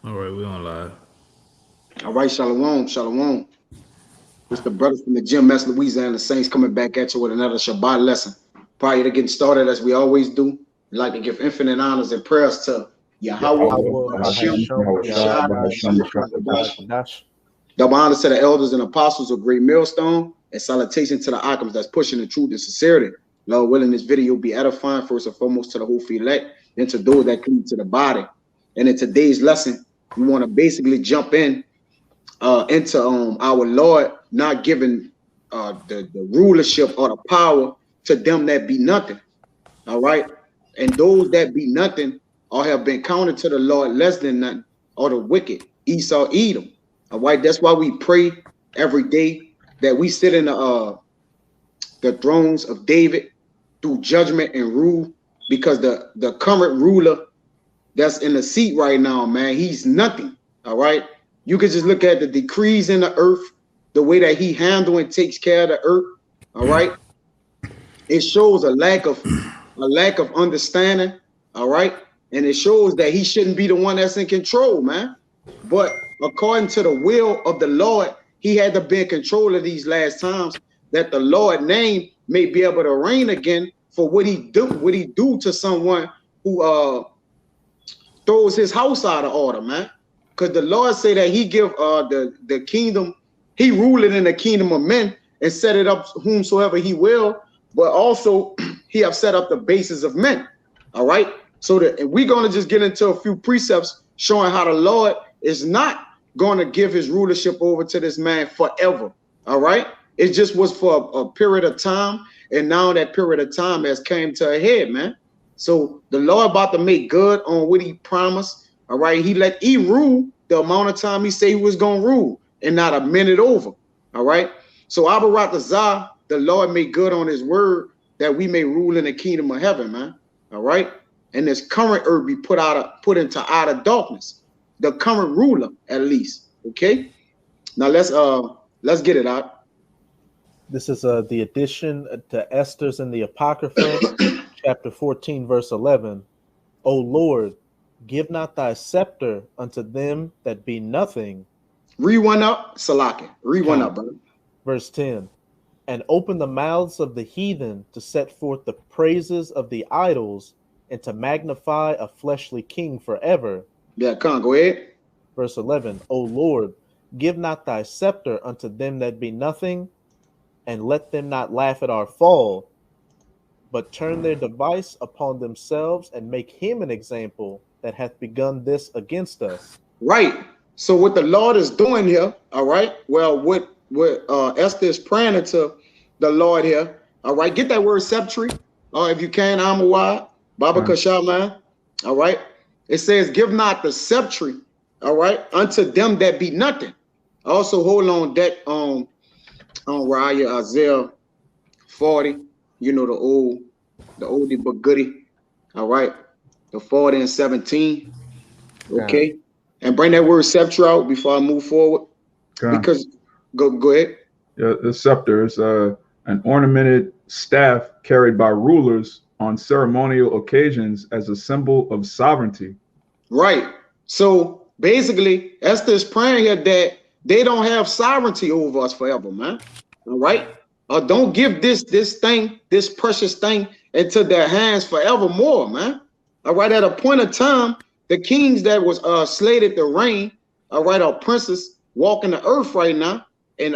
All right, we on live. All right, shalom, shalom. It's the brothers from the gym, Mess Louisiana Saints, coming back at you with another Shabbat lesson. Prior to getting started, as we always do, we'd like to give infinite honors and prayers to Yahweh, Yahweh Hashem, Bahasham Yahshua, Yahushua Hamashiach, Hamashiach Kadash. Kadash. Double honors to the elders and apostles of Great Millstone, and salutation to the icons that's pushing the truth and sincerity. Lord willing, this video be edifying first and foremost to the whole elect, then to those that cleave to the body. And in today's lesson, we want to basically jump into our Lord not giving the rulership or the power to them that be nothing. All right. And those that be nothing or have been counted to the Lord less than nothing, or the wicked, Esau, Edom. All right. That's why we pray every day that we sit in the thrones of David through judgment and rule, because the current ruler that's in the seat right now, man, he's nothing. All right. You can just look at the decrees in the earth, the way that he handles and takes care of the earth. All right. It shows a lack of understanding. All right. And it shows that he shouldn't be the one that's in control, man. But according to the will of the Lord, he had to be in control of these last times, that the Lord name may be able to reign again for what he do to someone who throws his house out of order, man. Because the Lord say that he give the kingdom, he rule it in the kingdom of men and set it up whomsoever he will, but also he have set up the basis of men. All right. So that we're going to just get into a few precepts showing how the Lord is not going to give his rulership over to this man forever. All right. It just was for a period of time. And now that period of time has came to a head, man. So the Lord about to make good on what he promised. All right. He rule the amount of time he said he was going to rule, and not a minute over. All right. So Abaratazah, the Lord made good on his word that we may rule in the kingdom of heaven, man. All right. And this current earth be put into outer darkness. The current ruler, at least. Okay. Now let's get it out. This is the addition to Esther's in the Apocrypha, chapter 14, verse 11. O Lord, give not thy scepter unto them that be nothing. Read one up, Salaki. Read one up, brother. Verse 10. And open the mouths of the heathen to set forth the praises of the idols, and to magnify a fleshly king forever. Yeah, come on, go ahead. Verse 11. O Lord, give not thy scepter unto them that be nothing, and let them not laugh at our fall, but turn their device upon themselves, and make him an example that hath begun this against us. Right. So what the Lord is doing here, all right? Well, what Esther is praying into the Lord here, all right? Get that word sceptre, if you can, Amawad, Baba Kashal, man. All right. It says, give not the sceptre, all right, unto them that be nothing. Also, hold on that on Raya Isaiah 40, you know, the oldie but goodie. All right. The 40 and 17. Okay. And bring that word sceptre out before I move forward. Because go ahead. Yeah, the scepter is an ornamented staff carried by rulers on ceremonial occasions as a symbol of sovereignty. Right. So basically, Esther is praying here that they don't have sovereignty over us forever, man. All right. Don't give this precious thing into their hands forevermore, man. All right. At a point of time, the kings that was slated to reign, all right, are princes walking the earth right now, and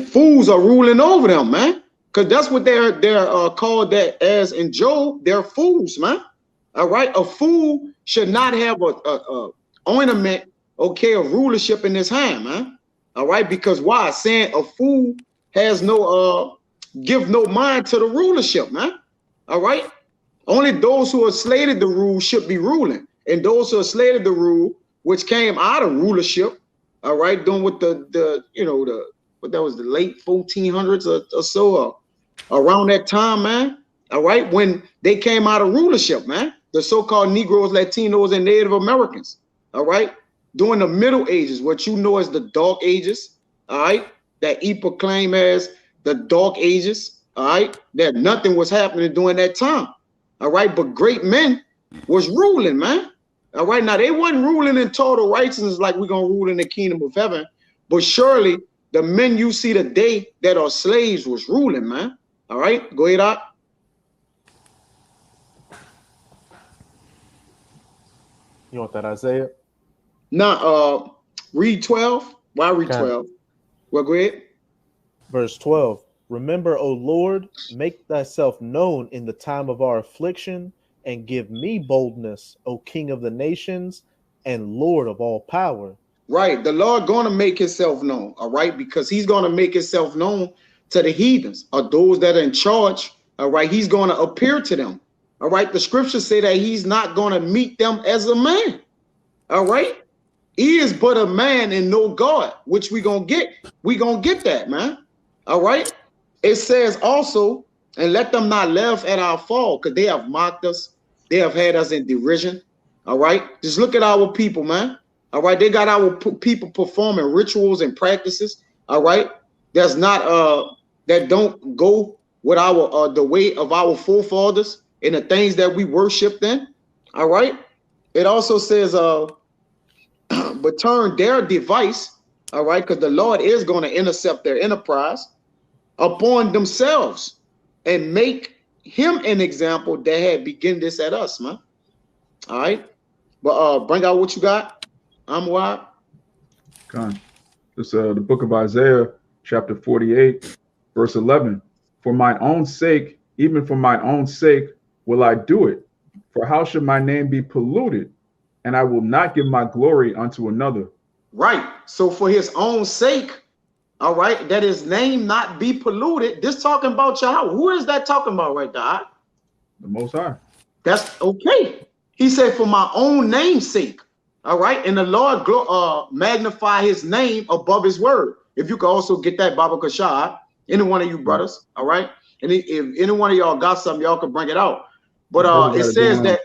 fools are ruling over them, man. Because that's what they're called that as in Job. They're fools, man. All right. A fool should not have a ornament, okay, of rulership in his hand, man. All right. Because why? Saying a fool has no give no mind to the rulership, man. All right. Only those who are slated to rule should be ruling, and those who are slated to rule, which came out of rulership, all right, doing with what that was the late 1400s or so, around that time, man. All right, when they came out of rulership, man, the so-called Negroes, Latinos, and Native Americans. All right, during the Middle Ages, what you know as the Dark Ages. All right, that he proclaimed as the Dark Ages. All right, that nothing was happening during that time. All right, but great men was ruling, man. All right, now they wasn't ruling in total righteousness like we're gonna rule in the kingdom of heaven, but surely the men you see today that are slaves was ruling, man. All right, go ahead, Doc. You want that, Isaiah? Now, read 12. Why read 12? Well, go ahead. Verse 12. Remember, O Lord, make thyself known in the time of our affliction, and give me boldness, O King of the nations and Lord of all power. Right. The Lord going to make himself known. All right. Because he's going to make himself known to the heathens or those that are in charge. All right. He's going to appear to them. All right. The scriptures say that he's not going to meet them as a man. All right. He is but a man and no God, which we going to get. We going to get that, man. All right. It says also, and let them not laugh at our fall, because they have mocked us. They have had us in derision. All right. Just look at our people, man. All right. They got our people performing rituals and practices. All right. That's not that don't go with our the way of our forefathers and the things that we worshiped in. All right. It also says but turn their device, all right, because the Lord is going to intercept their enterprise upon themselves and make him an example that had begun this at us, man. All right. But bring out what you got. I'm wild. Con. This the book of Isaiah, chapter 48, verse 11. For mine own sake, even for mine own sake, will I do it. For how should my name be polluted? And I will not give my glory unto another. Right. So for his own sake, all right, that his name not be polluted. This talking about Yahweh. Who is that talking about right there? The Most High. That's okay. He said, for my own name's sake. All right. And the Lord magnify his name above his word. If you could also get that, Baba Kashad, any one of you brothers. All right. And if any one of y'all got something, y'all can bring it out. But it says that,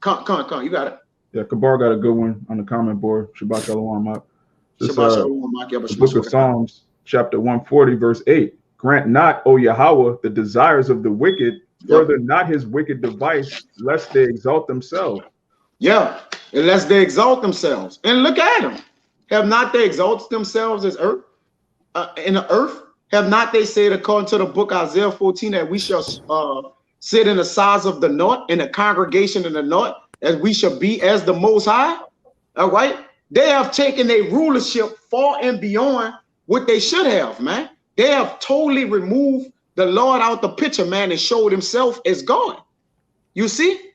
come, you got it. Yeah, Kabar got a good one on the comment board. Shabbat Shalom. The book of Psalms, chapter 140, verse 8. Grant not, O Yahweh, the desires of the wicked, further not his wicked device, lest they exalt themselves. Yeah, unless they exalt themselves. And look at them. Have not they exalted themselves as earth in the earth? Have not they said, according to the book Isaiah 14, that we shall sit in the sides of the north, in the congregation in the north, as we shall be as the Most High? All right. They have taken a rulership far and beyond what they should have, man. They have totally removed the Lord out the picture, man, and showed himself as God. You see?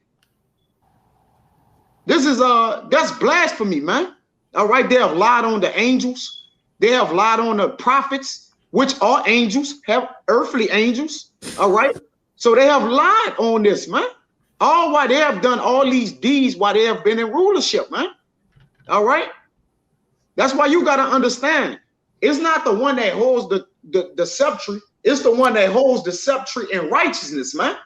This is that's blasphemy, man. All right. They have lied on the angels. They have lied on the prophets, which are angels, have earthly angels. All right. So they have lied on this, man. All why they have done all these deeds while they have been in rulership, man. All right. That's why you got to understand. It's not the one that holds the scepter. It's the one that holds the scepter in righteousness, man.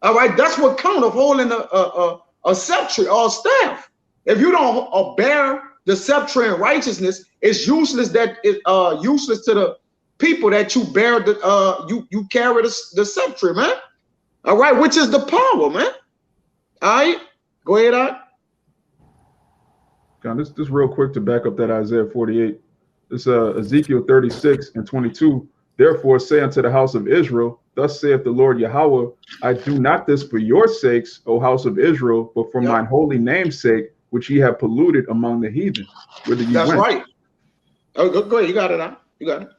All right. That's what counts of holding a scepter or staff. If you don't bear the scepter in righteousness, it's useless. That is useless to the people that you bear the you carry the scepter, man. All right, which is the power, man. All right, go ahead, Art. John, this real quick to back up that Isaiah 48. This Ezekiel 36 and 22. Therefore say unto the house of Israel, thus saith the Lord Yahweh, I do not this for your sakes, O house of Israel, but for mine holy name's sake, which ye have polluted among the heathen. That's right. Oh, go ahead. You got it, Art. You got it.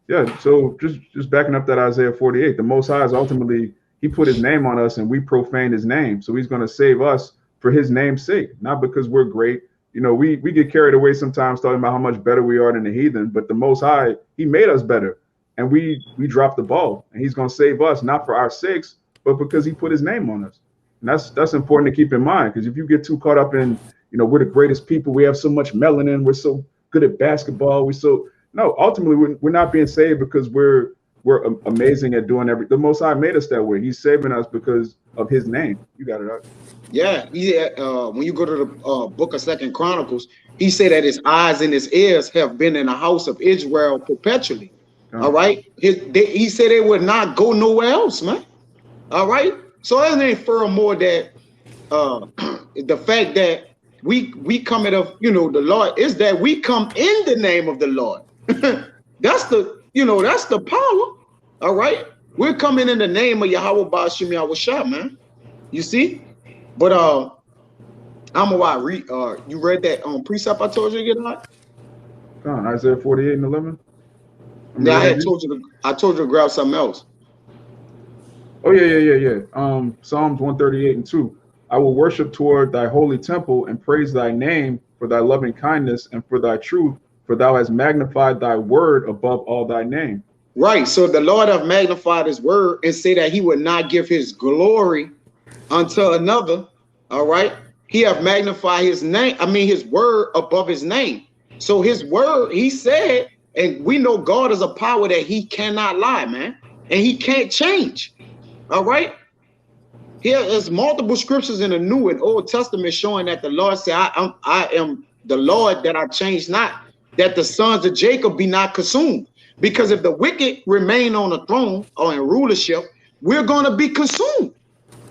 Yeah. So just backing up that Isaiah 48. The Most High is ultimately, he put his name on us and we profaned his name. So he's going to save us for his name's sake, not because we're great. You know, we get carried away sometimes talking about how much better we are than the heathen, but the Most High, he made us better. And we dropped the ball, and he's going to save us, not for our sakes, but because he put his name on us. And that's important to keep in mind, because if you get too caught up in, you know, we're the greatest people, we have so much melanin, we're so good at basketball, no, ultimately we're not being saved because we're amazing at doing everything. The Most High made us that way. He's saving us because of his name. You got it, right? Yeah. When you go to the book of 2 Chronicles, he said that his eyes and his ears have been in the house of Israel perpetually. All right. He said they would not go nowhere else, man. All right. So it ain't furthermore that the fact that we come at of, you know, the Lord is that we come in the name of the Lord. That's the, you know, that's the power. All right. We're coming in the name of Yahweh Ba'ashim Yahweh Shah, man. You see? But I'm gonna read you read that precept I told you to get out? Isaiah 48 and 11. Yeah, I told you to grab something else. Oh yeah. Psalms 138 and 2. I will worship toward thy holy temple and praise thy name for thy loving kindness and for thy truth, for thou hast magnified thy word above all thy name. Right. So the Lord have magnified his word and say that he would not give his glory unto another. All right. He have magnified his name, his word above his name. So his word, he said, and we know God is a power that he cannot lie, man, and he can't change. All right. Here is multiple scriptures in the New and Old Testament showing that the Lord said, I am the Lord that I change not, that the sons of Jacob be not consumed. Because if the wicked remain on the throne or in rulership, we're going to be consumed.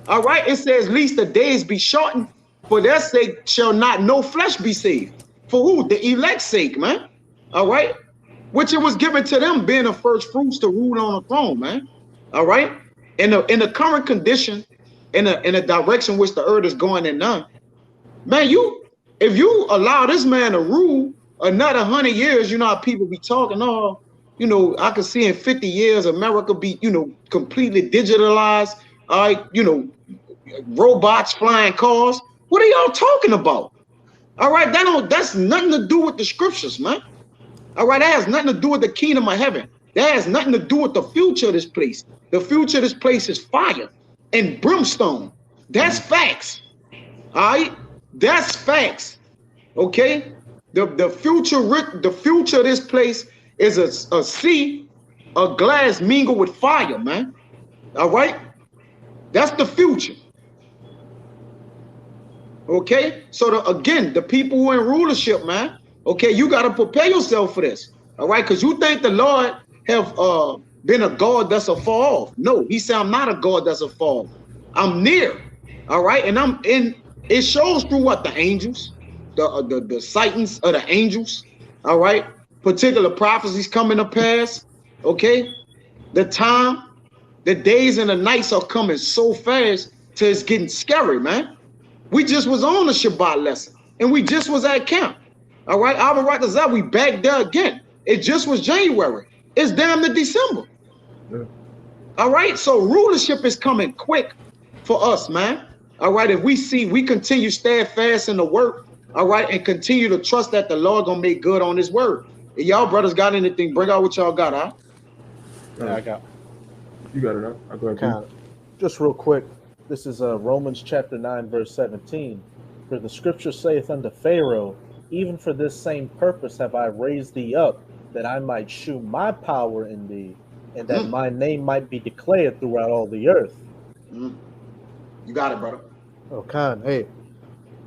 All right. It says, least the days be shortened, for their sake shall not no flesh be saved. For who? The elect's sake, man. All right. Which it was given to them being the first fruits to rule on the throne, man. All right. In the current condition, in a direction which the earth is going in now, man, if you allow this man to rule another 100 years, you know how people be talking, oh, you know, I could see in 50 years America be, you know, completely digitalized, all right, you know, robots flying cars. What are y'all talking about? All right, that's nothing to do with the scriptures, man. All right, that has nothing to do with the kingdom of heaven. That has nothing to do with the future of this place. The future of this place is fire and brimstone. That's facts. All right, that's facts. Okay, the future of this place is a sea of glass mingled with fire, man. All right, that's the future. Okay, so again, the people who are in rulership, man. Okay, you got to prepare yourself for this. All right, because you think the Lord have been a God that's a far off. No, he said, I'm not a God that's a far off. I'm near. All right, and I'm in. It shows through what? The angels, the sightings of the angels. All right, particular prophecies coming to pass. Okay, the time, the days and the nights are coming so fast till it's getting scary, man. We just was on the Shabbat lesson, and we just was at camp. All right, we back there again. It just was January. It's damn near December. Yeah. All right, so rulership is coming quick for us, man. All right, if we continue steadfast in the work, all right, and continue to trust that the Lord gonna make good on his word. If y'all brothers got anything, bring out what y'all got, huh? Yeah, I got. You got it, huh? I'll go ahead. Just real quick, this is Romans chapter 9, verse 17. For the scripture saith unto Pharaoh, even for this same purpose have I raised thee up, that I might shew my power in thee, and that my name might be declared throughout all the earth. You got it, brother. Oh, Khan, hey,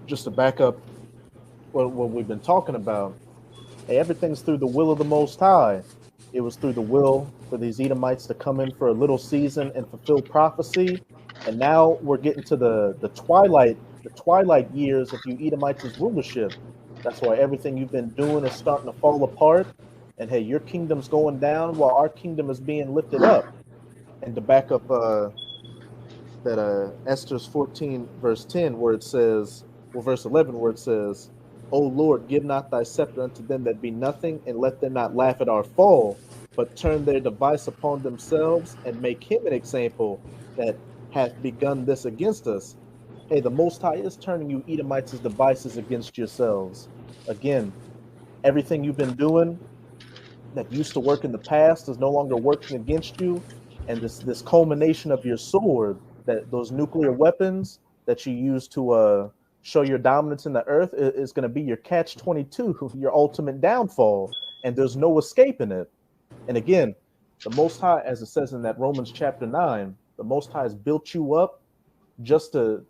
just to back up what we've been talking about, hey, everything's through the will of the Most High. It was through the will for these Edomites to come in for a little season and fulfill prophecy, and now we're getting to the twilight years of you Edomites' rulership. That's why everything you've been doing is starting to fall apart. And hey, your kingdom's going down while our kingdom is being lifted up. And to back up that Esther's 14, verse 10, where it says, well, verse 11, where it says, O Lord, give not thy scepter unto them that be nothing, and let them not laugh at our fall, but turn their device upon themselves, and make him an example that hath begun this against us. Hey, the Most High is turning you Edomites' devices against yourselves. Again, everything you've been doing that used to work in the past is no longer working against you. And this culmination of your sword, that those nuclear weapons that you use to show your dominance in the earth is going to be your catch-22, your ultimate downfall. And there's no escaping it. And again, the Most High, as it says in that Romans chapter 9, the Most High has built you up just to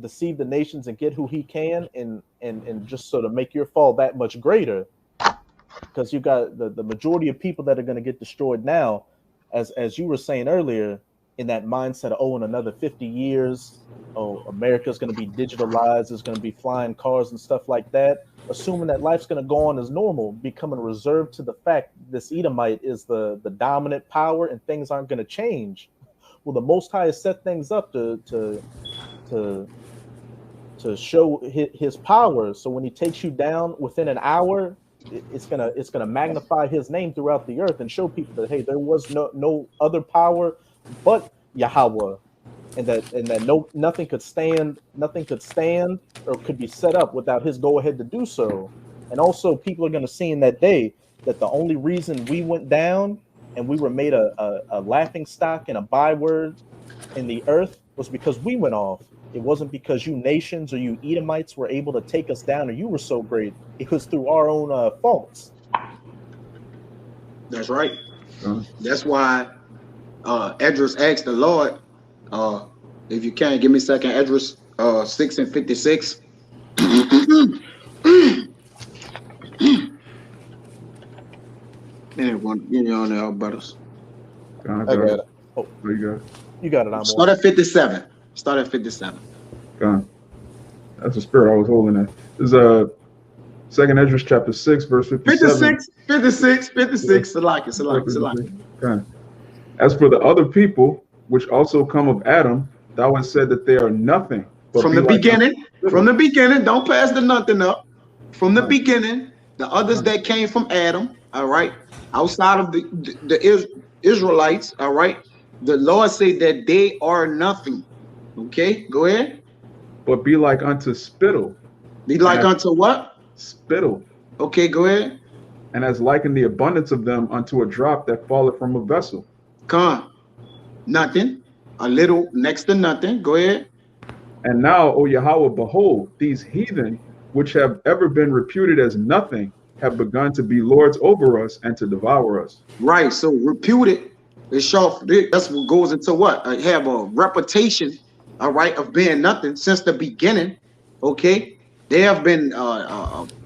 deceive the nations and get who he can, and just sort of make your fall that much greater, because you got the majority of people that are going to get destroyed now, as you were saying earlier, in that mindset of, oh, in another 50 years, oh, America's going to be digitalized, there's going to be flying cars and stuff like that, assuming that life's going to go on as normal, becoming reserved to the fact this Edomite is the dominant power and things aren't going to change. Well, the Most High has set things up to show his power. So when he takes you down within an hour, it's gonna magnify his name throughout the earth and show people that, hey, there was no other power but Yahweh, and that nothing could stand or could be set up without his go ahead to do so. And also, people are gonna see in that day that the only reason we went down and we were made a laughing stock and a byword in the earth was because we went off. It wasn't because you nations or you Edomites were able to take us down or you were so great. It was through our own faults. That's right. That's why Esdras asked the Lord, if you can, give me a second, Esdras 6:56. Anyone, you know, there, brothers. I got it. Oh, you got it. Start at 57. Start at 57. God. That's the spirit I was holding at. This is Second Esdras chapter 6, verse 57. 56. Salaki. God. As for the other people, which also come of Adam, thou hast said that they are nothing. From the beginning, don't pass the nothing up. From the beginning, the others that came from Adam, all right, outside of the Israelites, all right, the Lord said that they are nothing. Okay, go ahead. But be like unto spittle. Be like unto what? Spittle. Okay, go ahead. And as liken the abundance of them unto a drop that falleth from a vessel. Come. Nothing. A little next to nothing. Go ahead. And now, O Yahweh, behold, these heathen, which have ever been reputed as nothing, have begun to be lords over us and to devour us. Right. So reputed is short. That's what goes into what? Have a reputation, all right, of being nothing since the beginning. Okay. They have been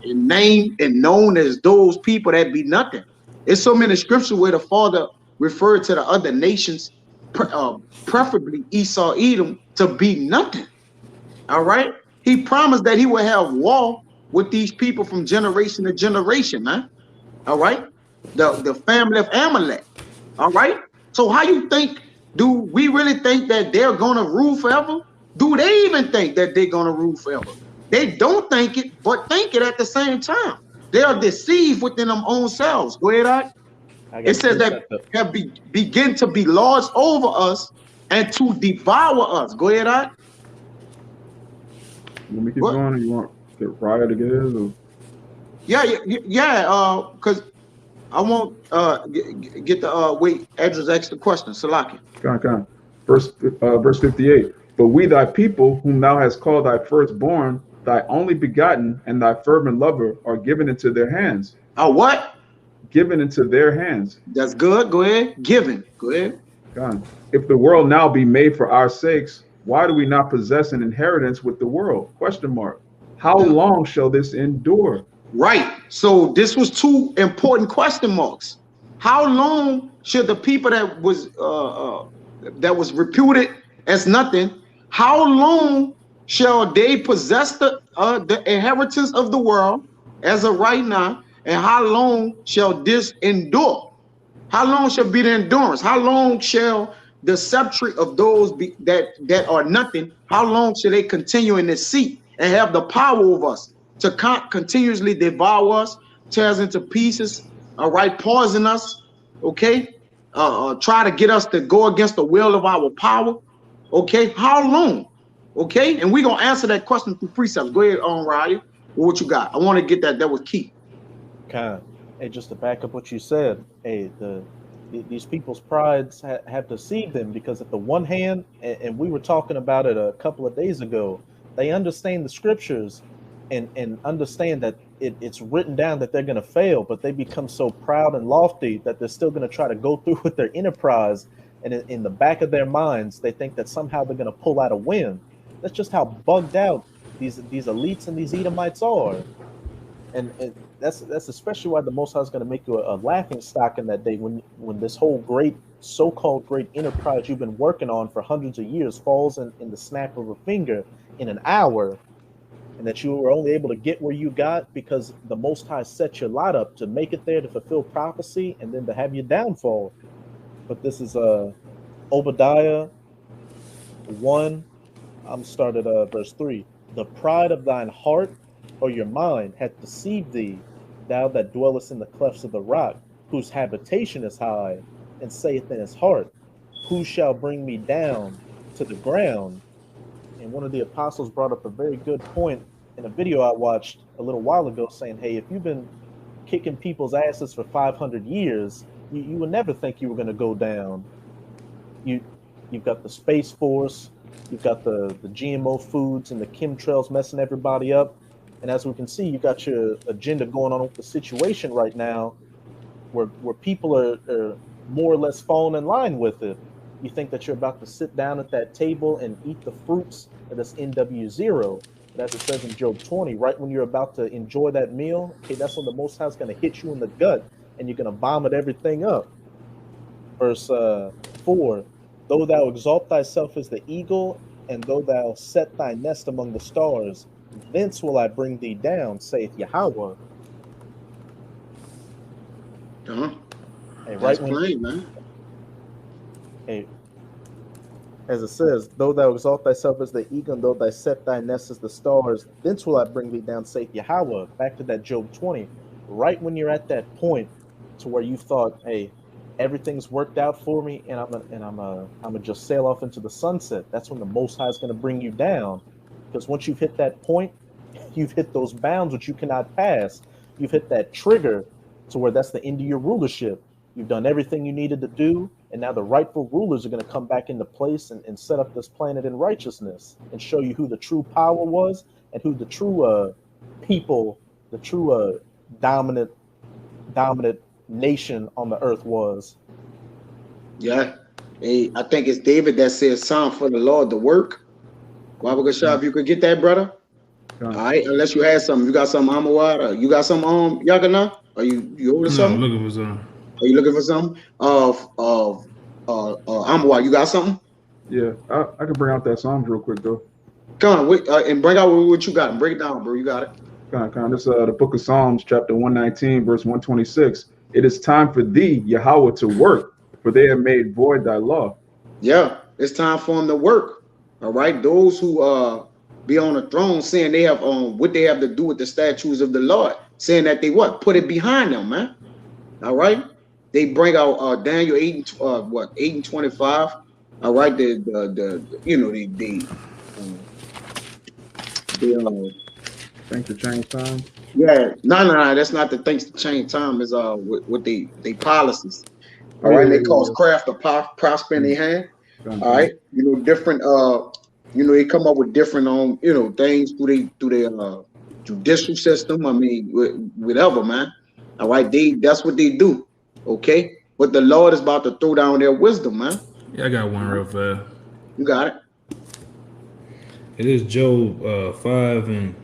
named and known as those people that be nothing. There's so many scriptures where the Father referred to the other nations, preferably Esau, Edom, to be nothing. All right. He promised that he would have war with these people from generation to generation, man. All right. The family of Amalek. All right. So how you think, do we really think that they're going to rule forever? Do they even think that they're going to rule forever? They don't think it, but think it at the same time. They are deceived within them own selves. Go ahead, Art. It says that have begin to be lords over us and to devour us. Go ahead, Art. You want me to keep going, or you want to get Raya to get his? Or? Yeah. Because I won't get the wait. Esdras asked the question. Salaki. Come. Verse 58. But we, thy people, whom thou hast called thy firstborn, thy only begotten, and thy fervent lover, are given into their hands. What? Given into their hands. That's good. Go ahead. Given. Go ahead. God. If the world now be made for our sakes, why do we not possess an inheritance with the world? Question mark. How long shall this endure? Right. So this was two important question marks. How long should the people that was reputed as nothing, how long shall they possess the inheritance of the world as of right now? And how long shall this endure? How long shall be the endurance? How long shall the sceptre of those that are nothing, how long shall they continue in this seat and have the power over us to continuously devour us, tear us into pieces, all right, poison us, okay, try to get us to go against the will of our power, okay? How long? Okay, and we're gonna answer that question through precepts. Go ahead, Raya. What you got? I want to get that. That was key. Okay. Hey, just to back up what you said, hey, these people's prides have deceived them, because at the one hand, and we were talking about it a couple of days ago, they understand the scriptures and understand that it's written down that they're going to fail, but they become so proud and lofty that they're still going to try to go through with their enterprise, and in the back of their minds, they think that somehow they're going to pull out a win. That's just how bugged out these elites and these Edomites are. And that's especially why the Most High is going to make you a laughing stock in that day when this whole great so-called great enterprise you've been working on for hundreds of years falls in the snap of a finger in an hour, and that you were only able to get where you got because the Most High set your lot up to make it there, to fulfill prophecy, and then to have your downfall. But this is Obadiah 1. I'm started verse 3. The pride of thine heart or your mind hath deceived thee, thou that dwellest in the clefts of the rock, whose habitation is high, and saith in his heart, who shall bring me down to the ground? And one of the apostles brought up a very good point in a video I watched a little while ago, saying, hey, if you've been kicking people's asses for 500 years, you would never think you were going to go down. You've got the Space Force, you've got the GMO foods and the chemtrails messing everybody up. And as we can see, you got your agenda going on with the situation right now where people are more or less falling in line with it. You think that you're about to sit down at that table and eat the fruits of this NW0. But as it says in Job 20, right when you're about to enjoy that meal, okay, that's when the Most High is going to hit you in the gut and you're going to vomit everything up. Verse 4, though thou exalt thyself as the eagle, and though thou set thy nest among the stars, thence will I bring thee down, saith Yahweh. Hey, right when, plain, man. Hey, as it says, though thou exalt thyself as the eagle, and though thou set thy nest as the stars, thence will I bring thee down, saith Yahweh. Back to that Job 20. Right when you're at that point to where you thought, hey, everything's worked out for me, and I'm gonna just sail off into the sunset. That's when the Most High is gonna bring you down, because once you've hit that point, you've hit those bounds which you cannot pass. You've hit that trigger to where that's the end of your rulership. You've done everything you needed to do, and now the rightful rulers are going to come back into place and set up this planet in righteousness and show you who the true power was and who the true people, the true dominant nation on the earth was. Yeah. Hey, I think it's David that says, "Psalm for the Lord to work." Wabba Gashab, you could get that, brother. All right, unless you had something. You got something, Amawad? You got something, Yagana? Are you holding something? I'm looking for something. Are you looking for something? Amawad, you got something? Yeah, I can bring out that Psalms real quick though. Come on, and bring out what you got and break it down, bro. You got it. Kind. This the book of Psalms, chapter 119, verse 126. It is time for thee, Yahweh, to work, for they have made void thy law. Yeah, it's time for them to work. All right, those who be on the throne saying they have what they have to do with the statues of the Lord, saying that they put it behind them, man. All right, they bring out Daniel 8 and 25. All right, Thanks to change time. Yeah, no, that's not the things to change time. Is what they policies. All right, they cause craft to prosper in their hand. All right, different. They come up with different things through their judicial system. I mean, whatever, man. All right, that's what they do. Okay, but the Lord is about to throw down their wisdom, man. Yeah, I got one real fast. You got it. It is Job 5, and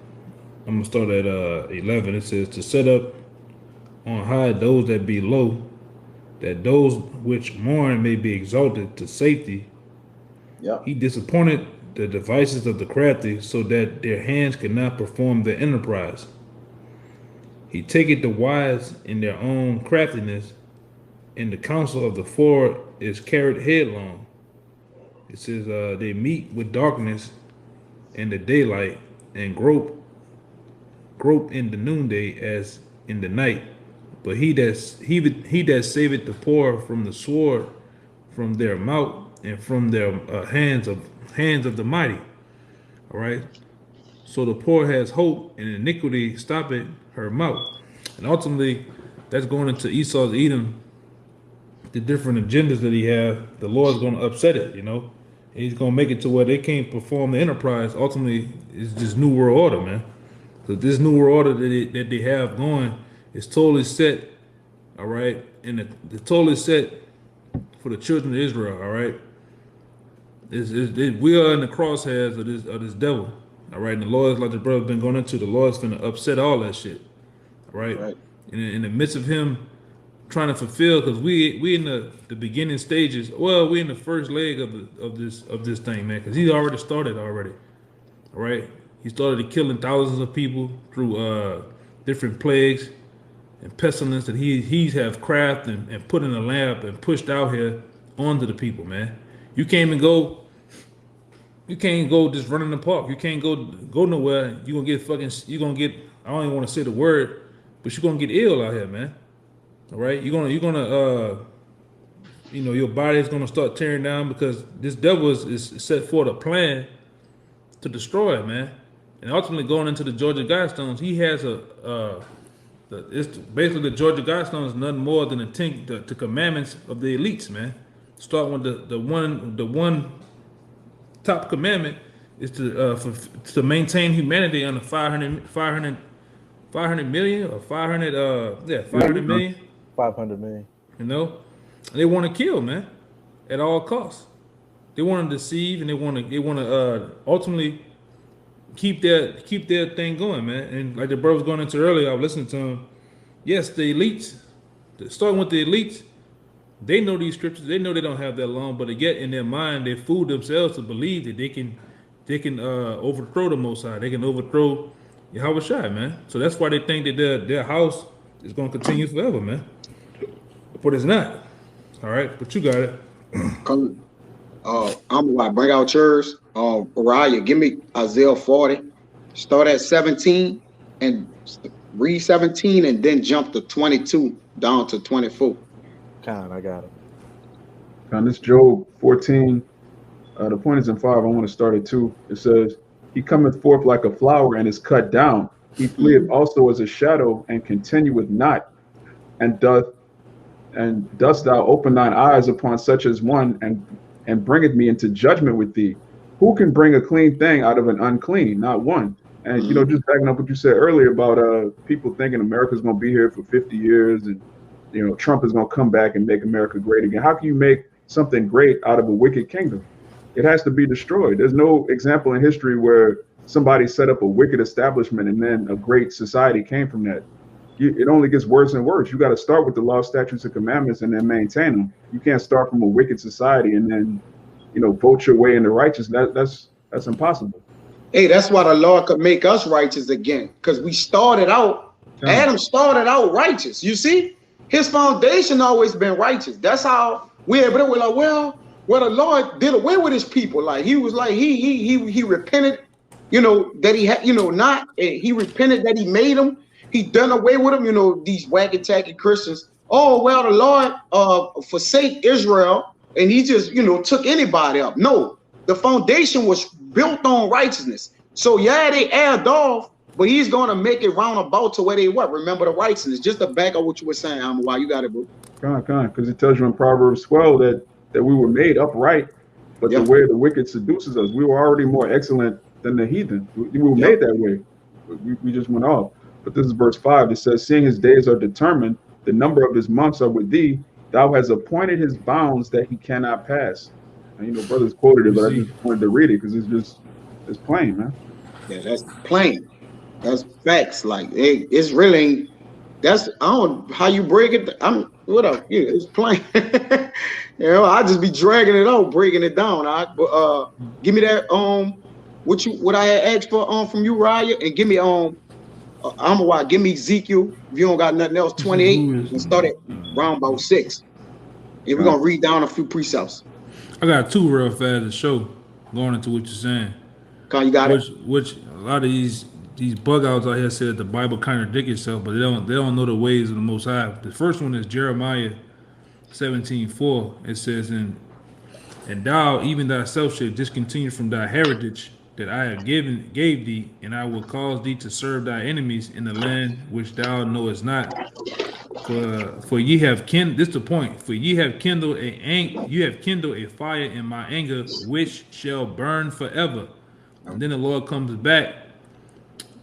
I'm gonna start at 11. It says, to set up on high those that be low, that those which mourn may be exalted to safety. Yeah. He disappointed the devices of the crafty, so that their hands could not perform their enterprise. He taketh the wise in their own craftiness, and the counsel of the forward is carried headlong. It says they meet with darkness in the daylight, and grope in the noonday as in the night. But he that saveth the poor from the sword, from their mouth, and from their hands of the mighty. All right. So the poor has hope, and iniquity stoppeth her mouth. And ultimately, that's going into Esau's Edom, the different agendas that he have. The Lord's going to upset it, He's going to make it to where they can't perform the enterprise. Ultimately, it's this new world order, man. So this new world order that they have going is totally set, all right? And it's totally set for the children of Israel, all right? We are in the crosshairs of this devil, all right? And the Lord's, like the brother's been going into, the Lord's going to upset all that shit, all right? In the midst of him trying to fulfill, because we in the beginning stages. Well, we in the first leg of this thing, man. Because he already started already, all right? He started killing thousands of people through different plagues and pestilence that he's have crafted and put in a lab and pushed out here onto the people, man. You can't even go. You can't go just run in the park. You can't go nowhere. You gonna get fucking. You gonna get. I don't even want to say the word, but you're gonna get ill out here, man. All right, your body's gonna start tearing down because this devil is set forth a plan to destroy it, man. And ultimately going into the Georgia Guidestones, he has it's basically the Georgia Guidestones is nothing more than the commandments of the elites, man. Starting with the one top commandment is to maintain humanity under 500 million or 500 million. 500 million. You know, they want to kill, man, at all costs. They want to deceive, and they want to ultimately keep their thing going, man. And like the bro was going into earlier, I was listening to him. Yes, the elites, starting with the elites, they know these scriptures. They know they don't have that long, but yet in their mind, they fool themselves to believe that they can overthrow the Most High. They can overthrow Yahweh Shai, man. So that's why they think that their house is going to continue forever, man. But it's not. All right, but you got it. Come, I'm gonna bring out yours. Uriah, give me Isaiah 40. Start at 17 and read 17 and then jump to 22 down to 24. I got it. On this Job 14, the point is in 5. I want to start at 2. It says, "He cometh forth like a flower and is cut down. He fleeth also as a shadow and continueth not. And dost thou open thine eyes upon such as one, and bringeth me into judgment with thee? Who can bring a clean thing out of an unclean? Not one." And just backing up what you said earlier about people thinking America's going to be here for 50 years, and Trump is going to come back and make America great again. How can you make something great out of a wicked kingdom? It has to be destroyed. There's no example in history where somebody set up a wicked establishment and then a great society came from that. It only gets worse and worse. You got to start with the law, statutes, and commandments, and then maintain them. You can't start from a wicked society and then, vote your way into righteousness. That's impossible. Hey, that's why the Lord could make us righteous again, because we started out. Adam started out righteous. You see, his foundation always been righteous. That's how we're like, well, the Lord did away with his people. Like he was like he repented, that he had, he repented that he made them. He done away with them, these wacky tacky Christians. Oh, well, the Lord forsake Israel and he just, took anybody up. No, the foundation was built on righteousness. So yeah, they add off, but he's going to make it round about to where they what? Remember the righteousness. Just to back up what you were saying, why you got it, bro. Because it tells you in Proverbs 12 that we were made upright, but the way the wicked seduces us. We were already more excellent than the heathen. We were made that way. We just went off. But this is verse 5. It says, "Seeing his days are determined, the number of his months are with thee. Thou hast appointed his bounds that he cannot pass." And brothers quoted it, but I just wanted to read it because it's plain, man. Yeah, that's plain. That's facts. Like it's really. That's I don't how you break it. What up? Yeah, it's plain. I just be dragging it out, breaking it down. Give me that what I had asked for from you, Raya, and give me give me Ezekiel. If you don't got nothing else, 28, and start at round about 6. And we're gonna read down a few precepts. I got 2 real fast to show, going into what you're saying. You got it. Which a lot of these bug outs out here say that the Bible contradicts itself, but they don't know the ways of the Most High. The first one is Jeremiah 17:4. It says, "And thou even thyself shalt discontinue from thy heritage that I have gave thee, and I will cause thee to serve thy enemies in the land which thou knowest not. For ye have kindled," this is the point, "for ye have kindled a fire in my anger, which shall burn forever." And then the Lord comes back,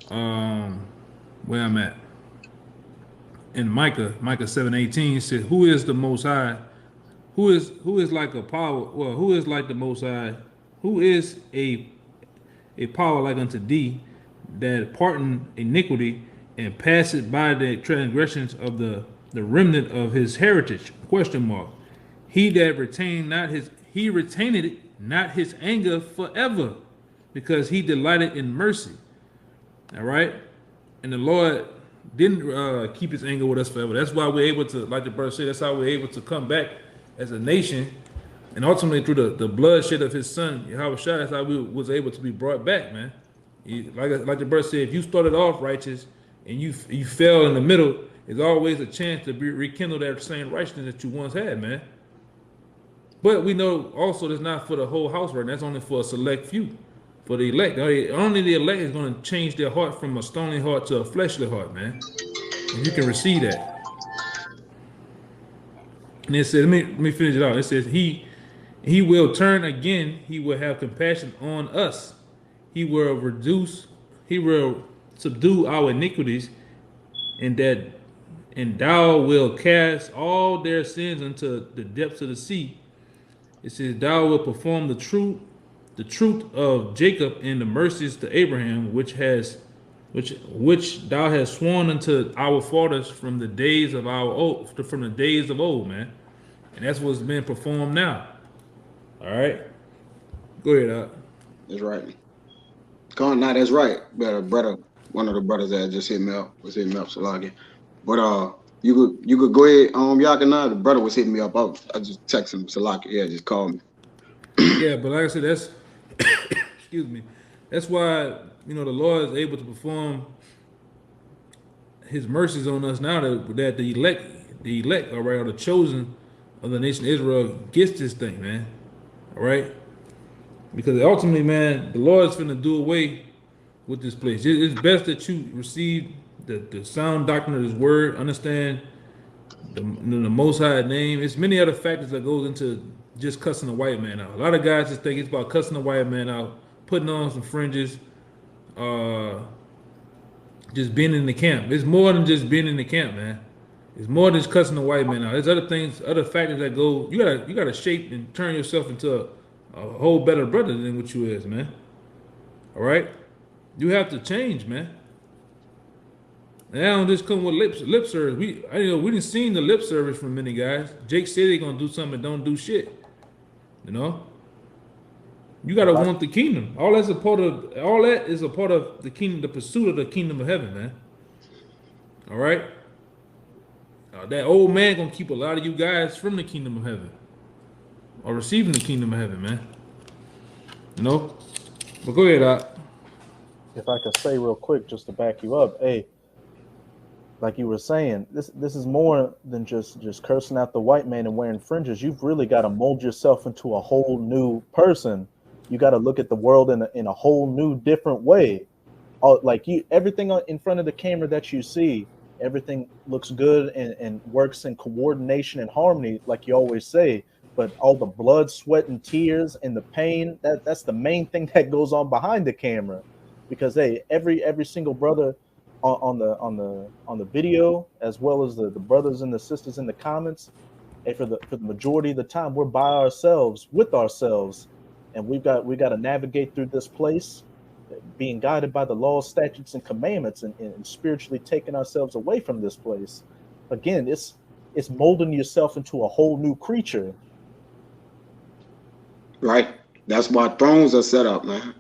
where I'm at, in Micah 7:18, says, "Who is the Most High? Who is like a power? Well, who is like the Most High? Who is a power like unto thee, that pardon iniquity and passeth by the transgressions of the the remnant of his heritage? Question mark. He that retained not his, he retained it not his anger forever, because he delighted in mercy. All right, and the Lord didn't keep his anger with us forever. That's why we're able to, like the brother said, that's how we're able to come back as a nation, and ultimately through the bloodshed of his son Yahweh Shai, that's how we was able to be brought back, man. Like the brother said, if you started off righteous and you fell in the middle, there's always a chance to rekindle that same righteousness that you once had, man. But we know also that's not for the whole house, right? That's only for a select few, for the elect. Only the elect is going to change their heart from a stony heart to a fleshly heart, man. And you can receive that. And it says, let me finish it out. It says, he will turn again. He will have compassion on us. He will subdue our iniquities, and thou will cast all their sins into the depths of the sea. It says, thou will perform the truth of Jacob and the mercies to Abraham, which thou hast sworn unto our fathers from the days of old, man. And that's what's been performed now. All right, go ahead. That's right. That's right. Brother, one of the brothers that just hit me up Salagi. But you could go ahead, Yakana. The brother was hitting me up. I just text him, Salaki. Yeah, just call me. Yeah, but like I said, that's excuse me. That's why the Lord is able to perform His mercies on us now that the elect, all right, or the chosen of the nation of Israel gets this thing, man. All right, because ultimately, man, the Lord is going to do away with this place. It's best that you receive the sound doctrine of His word, understand the Most High name. It's many other factors that goes into just cussing a white man out. A lot of guys just think it's about cussing a white man out, putting on some fringes, just being in the camp. It's more than just being in the camp, man. It's more than just cussing a white man out. There's other things, other factors that go. You gotta shape and turn yourself into a whole better brother than what you is, man. All right, you have to change, man. And I don't just come with lip service. We didn't seen the lip service from many guys. Jake said they're gonna do something and don't do shit. You gotta want the kingdom. All that is a part of the kingdom, the pursuit of the kingdom of heaven, man. All right. That old man gonna keep a lot of you guys from the kingdom of heaven, or receiving the kingdom of heaven, man. But go ahead, Doc. If I could say real quick, just to back you up, hey, like you were saying, this is more than just cursing out the white man and wearing fringes. You've really got to mold yourself into a whole new person. You got to look at the world in a whole new, different way. Everything in front of the camera that you see, everything looks good and works in coordination and harmony, like you always say. But all the blood, sweat, and tears and the pain, that's the main thing that goes on behind the camera. Because hey, every single brother on the video, as well as the brothers and the sisters in the comments, hey, for the majority of the time, we're by ourselves, with ourselves, and we've got to navigate through this place, being guided by the laws, statutes, and commandments, and spiritually taking ourselves away from this place. Again, it's molding yourself into a whole new creature. Right. That's why thrones are set up, man.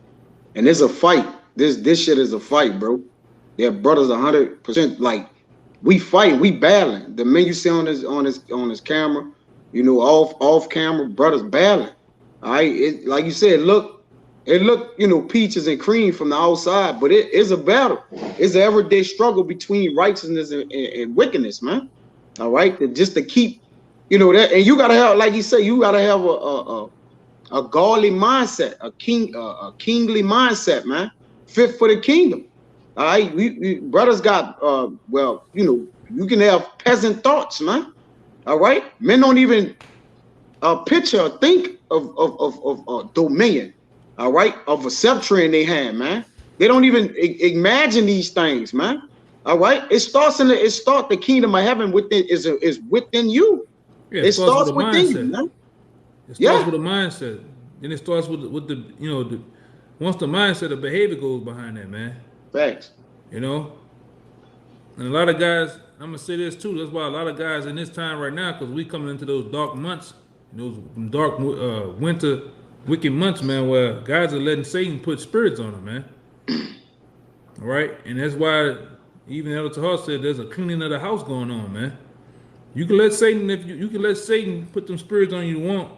And it's a fight. This shit is a fight, bro. Their brothers 100%. Like, we fight, we battling. The men you see on his camera, off camera, brothers battling. All right. Like you said, it look peaches and cream from the outside, but it is a battle. It's an everyday struggle between righteousness and wickedness, man. All right. Just to keep, that, and you gotta have, like you say, you gotta have a godly mindset, a kingly mindset, man, fit for the kingdom. All right, we brothers got you can have peasant thoughts, man. All right, men don't even picture or think of dominion. All right, of a scepter in their hand, man. They don't even imagine these things, man. All right, it starts the kingdom of heaven is within you. Yeah, it starts within you, man. It starts with a mindset. Then it starts with the once the mindset of behavior goes behind that, man. Facts. And a lot of guys, I'm gonna say this too. That's why a lot of guys in this time right now, because we coming into those dark months, those dark winter, wicked months, man, where guys are letting Satan put spirits on them, man. All right, and that's why even Elder Tahar said there's a cleaning of the house going on, man. You can let Satan, if you can let Satan put them spirits on you want,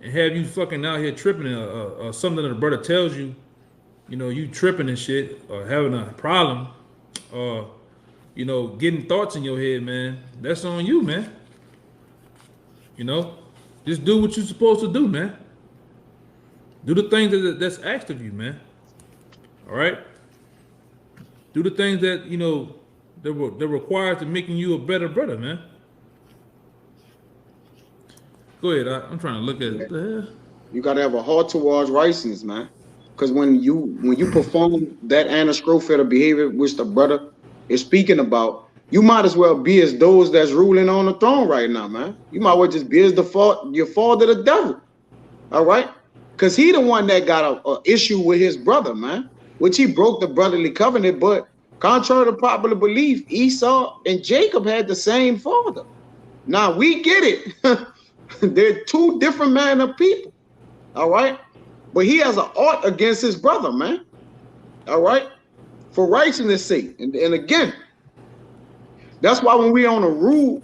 and have you fucking out here tripping, or something that the brother tells you, you tripping and shit, or having a problem, or getting thoughts in your head, man. That's on you, man. Just do what you're supposed to do, man. Do the things that's asked of you, man. All right. Do the things that they're required to making you a better brother, man. Go ahead. I'm trying to look at it. You gotta have a heart towards righteousness, man. Because when you perform that anastrophic behavior, which the brother is speaking about, you might as well be as those that's ruling on the throne right now, man. You might well just be as your father, the devil. All right, because he the one that got a issue with his brother, man, which he broke the brotherly covenant. But contrary to popular belief, Esau and Jacob had the same father. Now we get it. They're two different manner of people. All right, but he has an ought against his brother, man. All right, for righteousness' sake, and again, that's why when we rule,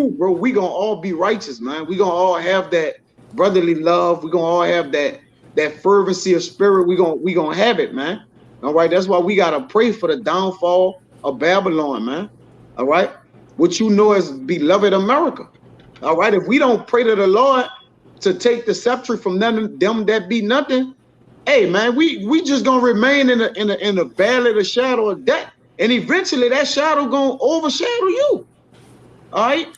bro, we gonna all be righteous, man. We gonna all have that brotherly love. We gonna all have that fervency of spirit. We gonna have it, man. All right, that's why we gotta pray for the downfall of Babylon, man. All right, what is beloved America. All right, if we don't pray to the Lord to take the scepter from them that be nothing, hey, man, we just gonna remain in the valley of the shadow of death, and eventually that shadow gonna overshadow you. All right,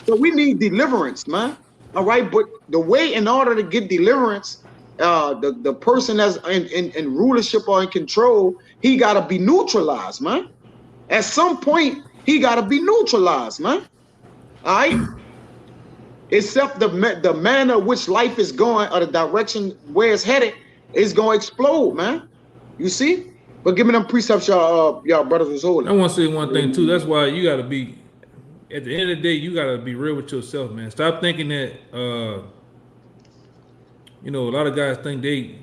so we need deliverance, man. All right, but the way in order to get deliverance, the person that's in rulership or in control, he gotta be neutralized, man. At some point, he gotta be neutralized, man. All right. Except the manner which life is going, or the direction where it's headed, is gonna explode, man. You see? But give me them precepts, y'all brothers was holding. I want to say one thing too. That's why you gotta be, at the end of the day, you gotta be real with yourself, man. Stop thinking that a lot of guys think they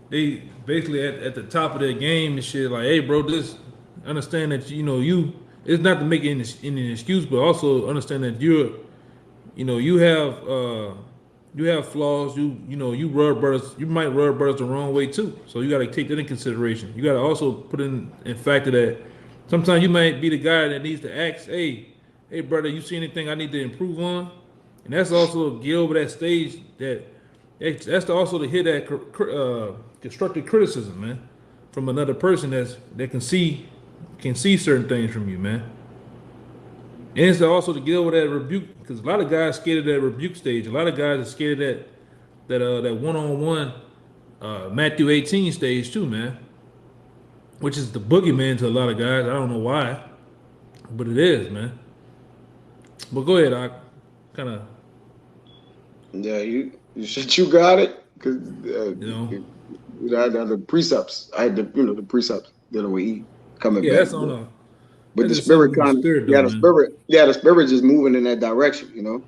they basically at the top of their game and shit. Like, hey, bro, just understand that it's not to make any excuse, but also understand that you have flaws. You rub brothers. You might rub brothers the wrong way too. So you got to take that in consideration. You got to also put in factor that sometimes you might be the guy that needs to ask, hey, brother, you see anything I need to improve on? And that's also get over that stage. That's also to hear that constructive criticism, man, from another person that can see certain things from you, man. And it's also to get over that rebuke, because a lot of guys scared of that rebuke stage. A lot of guys are scared of that one-on-one Matthew 18 stage too, man. Which is the boogeyman to a lot of guys. I don't know why, but it is, man. But go ahead, I kind of. Yeah, you got it, because the precepts. I had the precepts dealing with E coming back. That's on a. But the spirit kind of, the spirit just moving in that direction,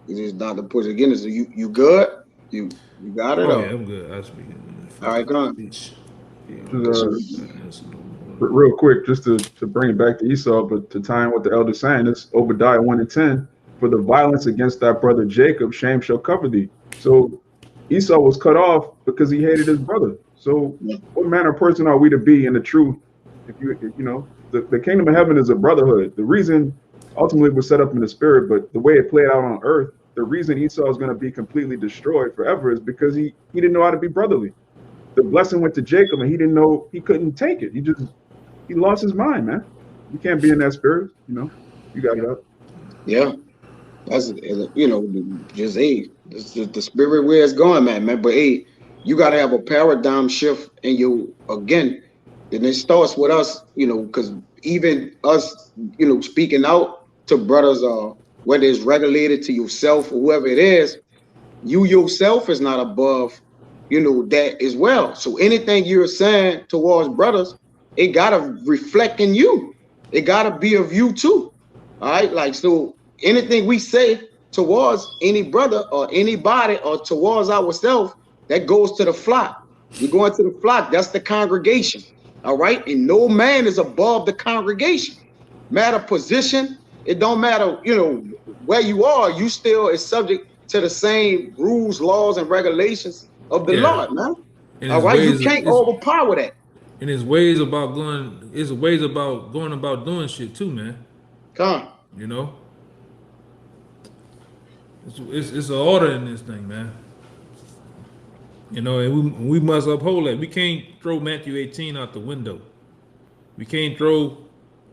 It's just not to push again. Is you good? You got it? Oh, yeah, I'm good. I speak. All right, come on. Real quick, just to bring it back to Esau, but to tie in what the elder saying, it's Obadiah 1:10. For the violence against thy brother Jacob, shame shall cover thee. So Esau was cut off because he hated his brother. So what manner of person are we to be in the truth? If the kingdom of heaven is a brotherhood. The reason ultimately was set up in the spirit, but the way it played out on earth, the reason Esau is going to be completely destroyed forever is because he didn't know how to be brotherly. The blessing went to Jacob, and he didn't know, he couldn't take it. He lost his mind, man. You can't be in that spirit, You got it up. Yeah, that's just the spirit where it's going, man. But you got to have a paradigm shift in you again. And it starts with us, because even us, speaking out to brothers, whether it's regulated to yourself or whoever it is, you yourself is not above, that as well. So anything you're saying towards brothers, it got to reflect in you. it gotta be of you too. All right, like so anything we say towards any brother or anybody or towards ourselves, that goes to the flock. We're going to the flock, that's the congregation. All right, and no man is above the congregation. Matter position, it don't matter, you know, where you are, you still is subject to the same rules, laws, and regulations of the Yeah. Lord, man. And All his right, you ways, can't overpower that. and his ways about going, his ways about going about doing shit too, man. Come on. You know, it's an order in this thing, man. You know, and we must uphold that. We can't throw Matthew 18 out the window. We can't throw,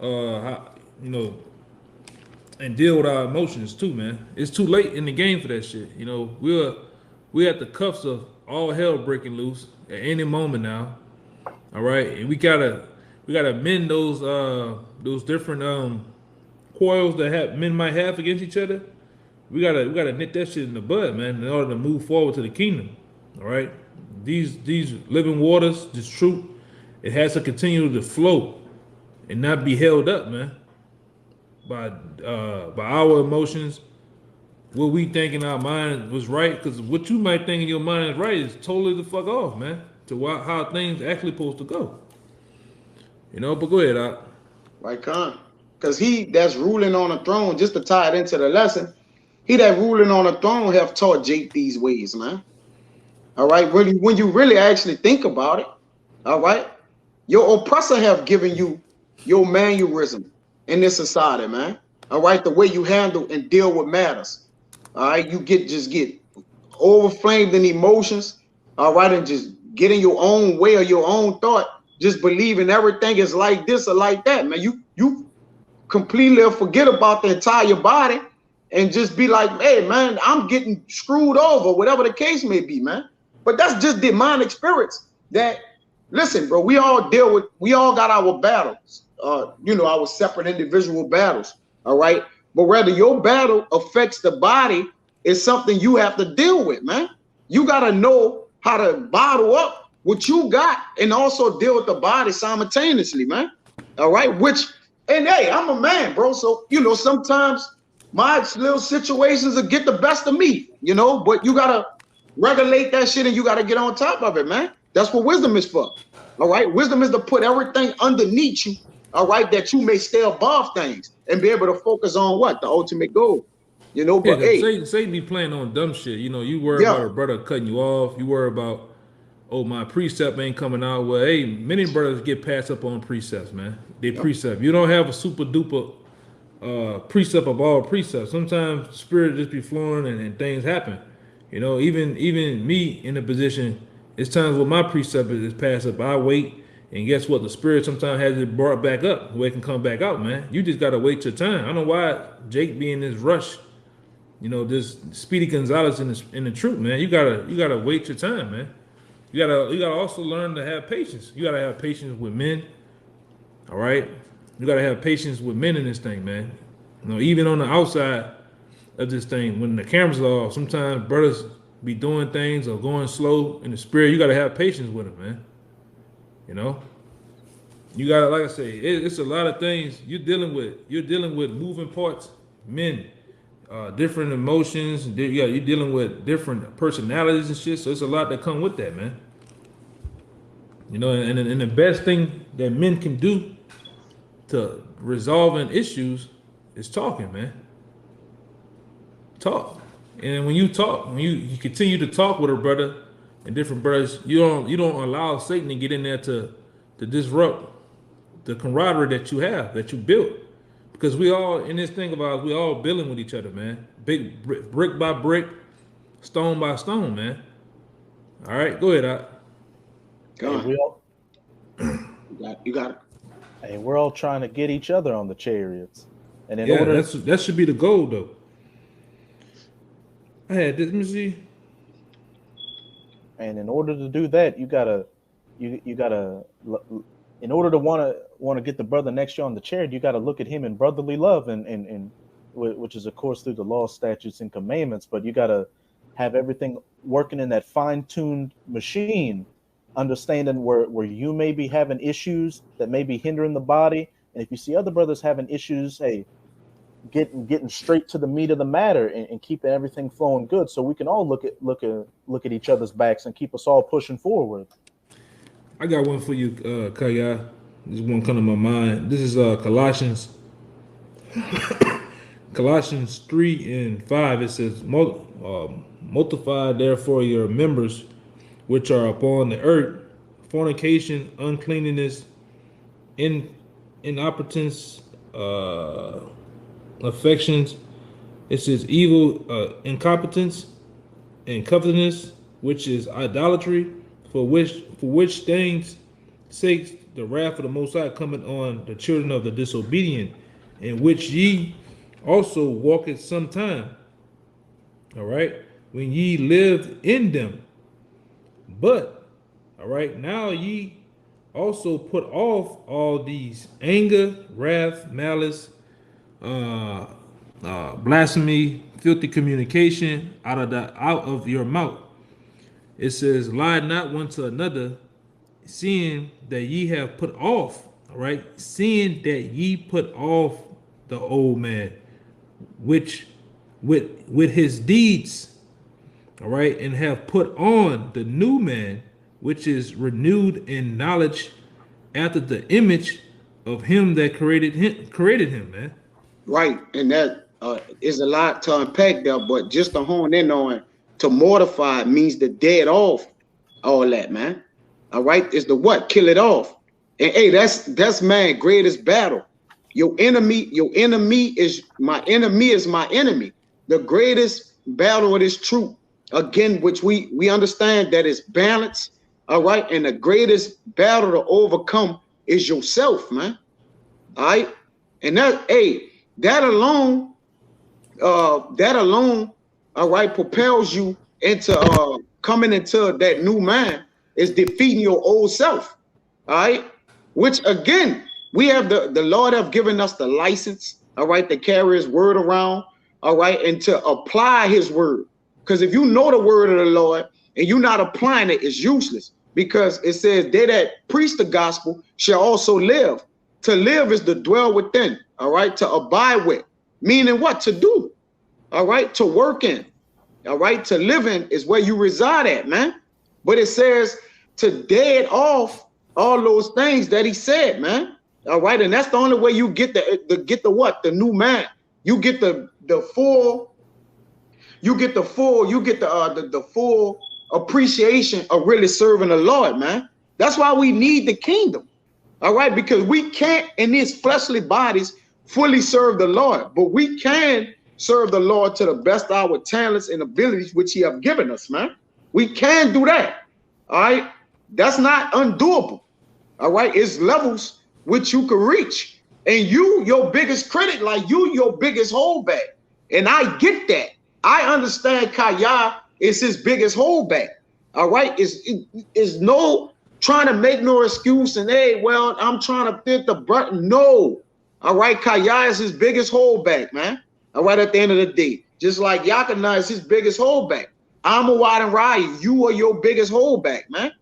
you know, and deal with our emotions too, man. It's too late in the game for that shit. You know, we're at the cuffs of all hell breaking loose at any moment now. All right, and we gotta mend those different quarrels that men might have against each other. We gotta nip that shit in the bud, man, in order to move forward to the kingdom. All right, these living waters, this truth, it has to continue to flow and not be held up, man, by our emotions. What we think in our mind was right, because what you might think in your mind is right is totally the fuck off, man, to how things actually supposed to go. You know, but go ahead, Right, Con. Because he that's ruling on the throne, just to tie it into the lesson, he that ruling on the throne have taught Jake these ways, man. All right, when you really actually think about it, all right, your oppressor have given you your mannerism in this society, man. All right, the way you handle and deal with matters. All right, you just get overflamed in emotions, all right, and just get in your own way or your own thought, just believing everything is like this or like that, man. You completely forget about the entire body and just be like, hey, man, I'm getting screwed over, whatever the case may be, man. But that's just demonic spirits that, listen, bro, we all got our battles, you know, our separate individual battles, all right? But whether your battle affects the body is something you have to deal with, man. You got to know how to bottle up what you got and also deal with the body simultaneously, man. All right, and hey, I'm a man, bro. So, you know, sometimes my little situations will get the best of me, you know, but you got to regulate that shit and you got to get on top of it, man. That's what wisdom is for. All right, wisdom is to put everything underneath you, all right, that you may stay above things and be able to focus on what? The ultimate goal. You know, yeah, but hey, Satan be playing on dumb shit. You know, you worry yeah, about a brother cutting you off. You worry about, oh, my precept ain't coming out. Well, hey, many brothers get passed up on precepts, man. They precept. You don't have a super duper precept of all precepts. Sometimes the spirit just be flowing and things happen. You know, even me in a position, it's times where my precept is passed up. I wait, and guess what? The spirit sometimes has it brought back up where it can come back out, man. You just gotta wait your time. I don't know why Jake be in this rush. You know, this Speedy Gonzalez in the truth, man. You gotta wait your time, man. You gotta also learn to have patience. You gotta have patience with men. All right, you gotta have patience with men in this thing, man. You know, even on the outside of this thing, when the cameras are off, sometimes brothers be doing things or going slow in the spirit. You gotta have patience with them, man. You know, you gotta, like I say, it's a lot of things you're dealing with. You're dealing with moving parts, men, different emotions. Yeah, you're dealing with different personalities and shit. So it's a lot that come with that, man. You know, and the best thing that men can do to resolving issues is talking, man. Talk. And when you talk, when you continue to talk with a brother and different brothers, you don't allow Satan to get in there to disrupt the camaraderie that you have, that you built. Because we all in this thing of ours, we all building with each other, man. Big brick by brick, stone by stone, man. All right, go ahead, go Hey, on. You got it. hey, we're all trying to get each other on the chariots, and in Yeah, order, that should be the goal, though. I had this. Let me see. and in order to do that, you gotta, in order to want to get the brother next to you on the chariot, you gotta look at him in brotherly love, and which is of course through the law, statutes, and commandments. But you gotta have everything working in that fine-tuned machine, understanding where you may be having issues that may be hindering the body, And if you see other brothers having issues, hey, getting straight to the meat of the matter and keeping everything flowing good, so we can all look at each other's backs and keep us all pushing forward. I got one for you, Kaya. This one come to my mind. This is Colossians 3:5. It says, multiply therefore your members which are upon the earth, fornication, uncleanness, inoperance, affections. It says evil, incompetence, and covetousness, which is idolatry, for which things sakes the wrath of the Most High cometh on the children of the disobedient, in which ye also walked sometime. All right, when ye lived in them, but all right, now ye also put off all these: anger, wrath, malice, blasphemy, filthy communication out of your mouth. It says, lie not one to another, seeing that ye have put off, all right, seeing that ye put off the old man, which with his deeds, all right, and have put on the new man, which is renewed in knowledge after the image of him that created him, man. Right, and that is a lot to unpack there, but just to hone in on, to mortify means to dead off all that, man. All right, is the what? Kill it off. And hey, that's man greatest battle. Your enemy is my enemy. The greatest battle of this truth, again, which we understand that is balance. All right, and the greatest battle to overcome is yourself, man. All right, and that alone, all right, propels you into coming into that new man, is defeating your old self. All right, which again, we have the Lord have given us the license, all right, to carry his word around, all right, and to apply his word. Because if you know the word of the Lord and you're not applying it, it's useless. Because it says, they that preach the gospel shall also live. To live is to dwell within, all right, to abide with. Meaning what? To do, all right, to work in, all right, to live in is where you reside at, man. But it says to dead off all those things that he said, man. All right, and that's the only way you get the what? The new man. You get the full appreciation of really serving the Lord, man. That's why we need the kingdom. All right, because we can't in these fleshly bodies fully serve the Lord, but we can serve the Lord to the best of our talents and abilities which he have given us, man. We can do that. All right, that's not undoable. All right, it's levels which you can reach, and you your biggest critic, like you your biggest holdback. And I get that. I understand Kaya is his biggest holdback. All right, is no trying to make no excuse and hey, well, I'm trying to fit the button. No. All right, Kaya is his biggest holdback, man. All right, at the end of the day, just like Yakana is his biggest holdback. I'm a wide and Raya, you are your biggest holdback, man.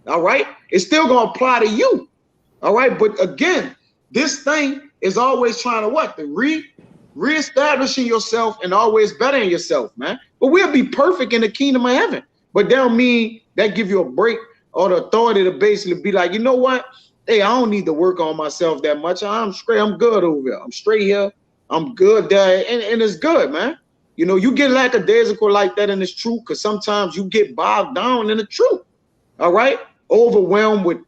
All right, it's still gonna apply to you. All right, but again, this thing is always trying to what? To reestablishing yourself and always bettering yourself, man. But we'll be perfect in the kingdom of heaven. But that don't mean that give you a break or the authority to basically be like, you know what? Hey, I don't need to work on myself that much. I'm straight. I'm good over here. I'm straight here. I'm good there. And it's good, man. You know, you get lackadaisical like that in this truth because sometimes you get bogged down in the truth. All right? Overwhelmed with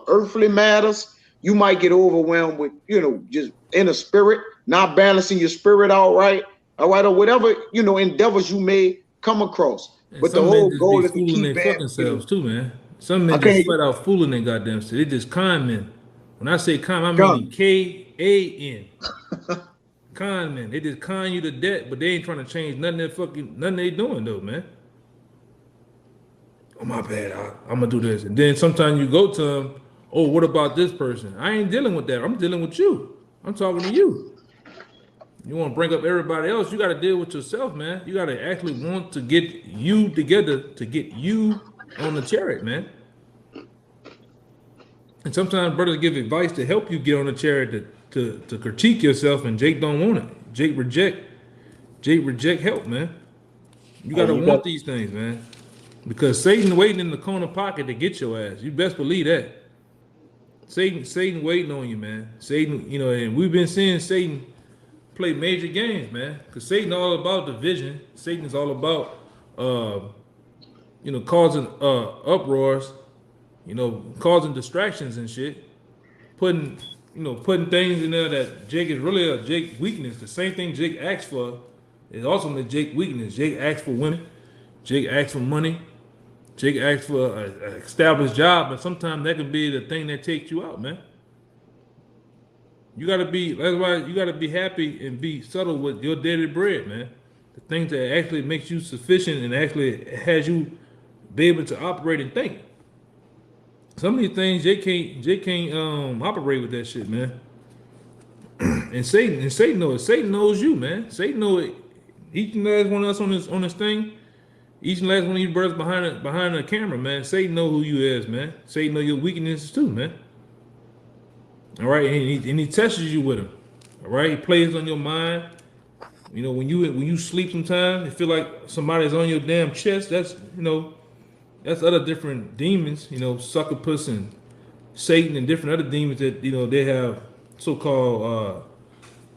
earthly matters. You might get overwhelmed with, you know, just inner spirit, not balancing your spirit all right, or whatever, you know, endeavors you may come across. And but the whole goal is to fooling keep their fucking selves too, man. Some men just flat out fooling their goddamn self. They just con men. When I say con, I mean K-A-N. Con men. They just con you to death, but they ain't trying to change nothing they doing though, man. Oh my bad, I'm gonna do this. And then sometimes you go to them, oh, what about this person? I ain't dealing with that. I'm dealing with you. I'm talking to you. You want to bring up everybody else, you got to deal with yourself, man. You got to actually want to get you together to get you on the chariot, man. And sometimes brothers give advice to help you get on the chariot to critique yourself, and Jake don't want it. Jake reject help, man. You gotta want these things, man. Because Satan waiting in the corner pocket to get your ass. You best believe that. Satan waiting on you, man. Satan, and we've been seeing Satan play major games, man. Because Satan all about division. Satan is all about causing uproars, causing distractions and shit. Putting things in there that Jake is really a Jake weakness. The same thing Jake asks for is also a Jake weakness. Jake asks for women. Jake asks for money. Jake asks for an established job, but sometimes that can be the thing that takes you out, man. That's why you gotta be happy and be subtle with your daily bread, man. The things that actually makes you sufficient and actually has you be able to operate and think. Some of these things Jake can't operate with that shit, man. and Satan knows it. Satan knows you, man. Satan knows it. Each and last one of us on this thing. Each and last one of you brothers behind the camera, man. Satan know who you is, man. Satan know your weaknesses too, man. All right, and he tests you with him. All right, he plays on your mind. When you sleep sometimes, you feel like somebody's on your damn chest. That's other different demons. Succubus and Satan and different other demons that they have so-called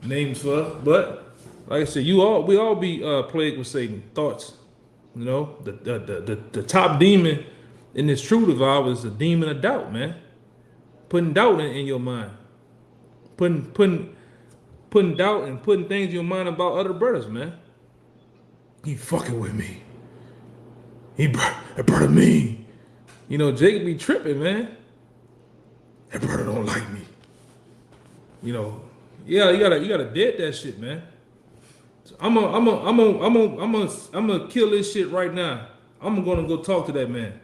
names for. But like I said, we all be plagued with Satan thoughts. The top demon in this truth of ours is the demon of doubt, man. Putting doubt in your mind. Putting doubt and putting things in your mind about other brothers, man. He fucking with me. That brother mean. Jake be tripping, man. That brother don't like me. Yeah, you gotta dead that shit, man. I'm gonna kill this shit right now. I'm gonna go talk to that man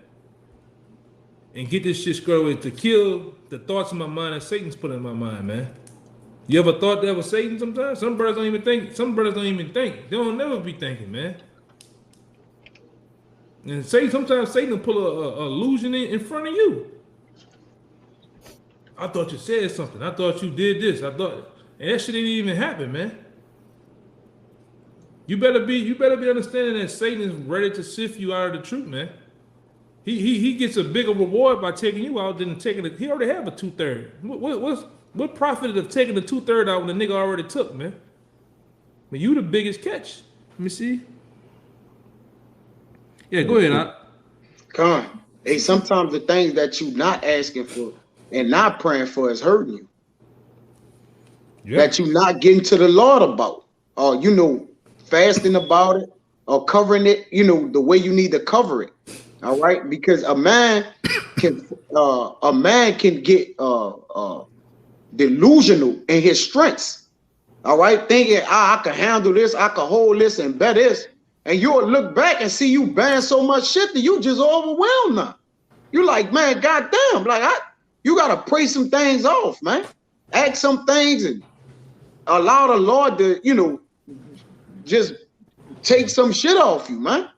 and get this shit squared away to kill the thoughts in my mind that Satan's put in my mind, man. You ever thought that was Satan sometimes? Some brothers don't even think. They don't never be thinking, man. And sometimes Satan will pull a illusion in front of you. I thought you said something. I thought you did this. And that shit didn't even happen, man. You better be understanding that Satan is ready to sift you out of the truth, man. He gets a bigger reward by taking you out than taking it. He already have a 2/3. What profit of taking the 2/3 out when the nigga already took, man? But you the biggest catch. Let me see. Yeah, go ahead, Con. Hey, sometimes the things that you not asking for and not praying for is hurting you. Yep. That you not getting to the Lord about. Or fasting about it or covering it, the way you need to cover it. All right, because a man can get delusional in his strengths. All right, thinking I can handle this, I can hold this and bet this, and you'll look back and see you bearing so much shit that you just overwhelmed now. You like, man, goddamn, you gotta pray some things off, man. Ask some things and allow the Lord to, just take some shit off you, man.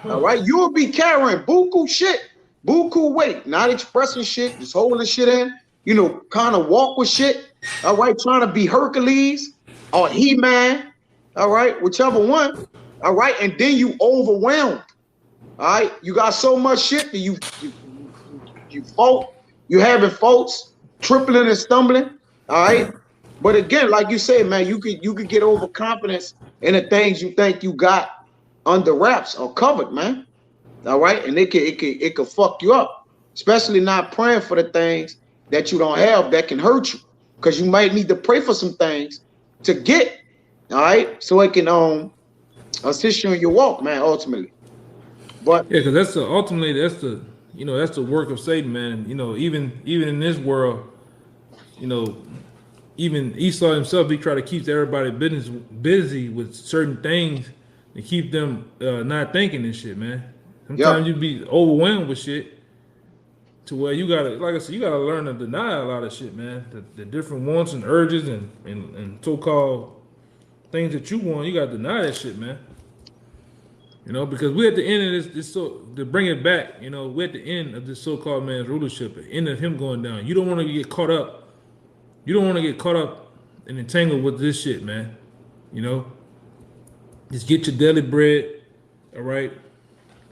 All right, you'll be carrying buku shit, buku weight, not expressing shit, just holding shit in, kind of walk with shit. All right, trying to be Hercules or He-Man. All right, whichever one. All right, and then you overwhelmed. All right, you got so much shit that you having faults, tripling and stumbling. All right. But again, like you said, man, you could get overconfidence in the things you think you got under wraps or covered, man. All right, and it could fuck you up, especially not praying for the things that you don't have that can hurt you, because you might need to pray for some things to get, all right, so it can assist you in your walk, man. Ultimately, but yeah, because that's the work of Satan, man. Even in this world, even Esau himself, he try to keep everybody busy with certain things to keep them not thinking and shit, man. Sometimes you be overwhelmed with shit to where you gotta, like I said, you gotta learn to deny a lot of shit, man. The different wants and urges and so-called things that you want, you gotta deny that shit, man. Because we're at the end of this so to bring it back, we're at the end of this so-called man's rulership, the end of him going down. You don't want to get caught up. You don't want to get caught up and entangled with this shit, man. You know, just get your daily bread, all right?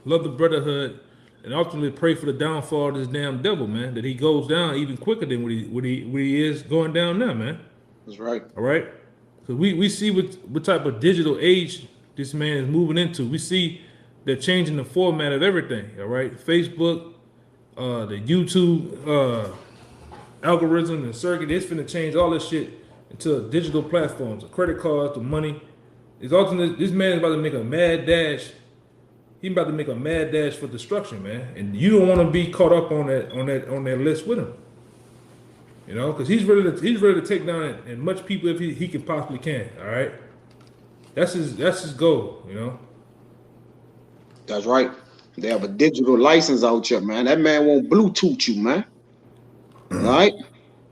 Love the brotherhood, and ultimately pray for the downfall of this damn devil, man. That he goes down even quicker than what he is going down now, man. That's right. All right, so we see what type of digital age this man is moving into. We see they're changing the format of everything. All right, Facebook, the YouTube algorithm and circuit, it's finna change all this shit into digital platforms, the credit cards, the money. It's ultimately this man is about to make a mad dash. He's about to make a mad dash for destruction, man. And you don't want to be caught up on that list with him. You know, because he's ready to take down as much people if he can possibly can. All right, that's his goal. You know. That's right. They have a digital license out here, man. That man won't Bluetooth you, man. All right,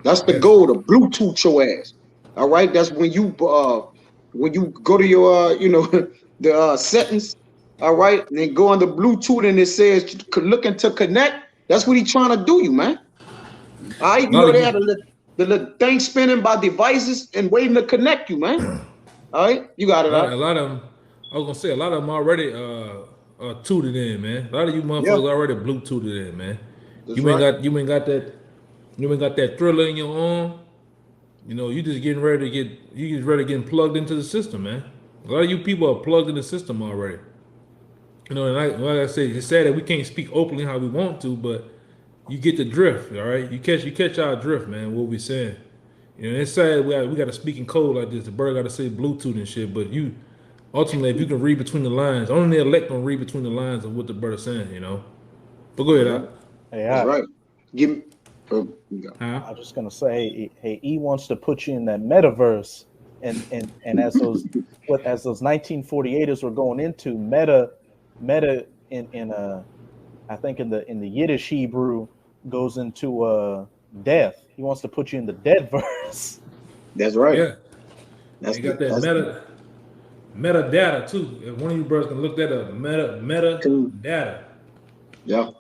that's the goal, to Bluetooth your ass. All right, that's when you go to your the settings. All right, and then go on the Bluetooth and it says looking to connect. That's what he's trying to do, you man. All right, you know they had the little thing spinning by devices and waiting to connect you, man. All right, you got it. A lot of them. I was gonna say a lot of them already tooted in, man. A lot of you motherfuckers already Bluetoothed in, man. You ain't got that thriller in your arm. You know, you just getting plugged into the system, man. A lot of you people are plugged in the system already. You know, and like I say, it's sad that we can't speak openly how we want to, but you get the drift, all right? You catch our drift, man, what we saying. You know, it's sad we got to speak in code like this. The bird got to say Bluetooth and shit, but you, ultimately, if you can read between the lines, only the elect can read between the lines of what the bird is saying, you know? But go ahead, Al. Hey, that's right. Give me... I was just gonna say, hey, he wants to put you in that metaverse, and as those 1948ers were going into meta in I think in the Yiddish Hebrew goes into death. He wants to put you in the dead verse. That's right. Yeah, you got that metadata too. If one of you brothers can look that up, metadata. Yeah.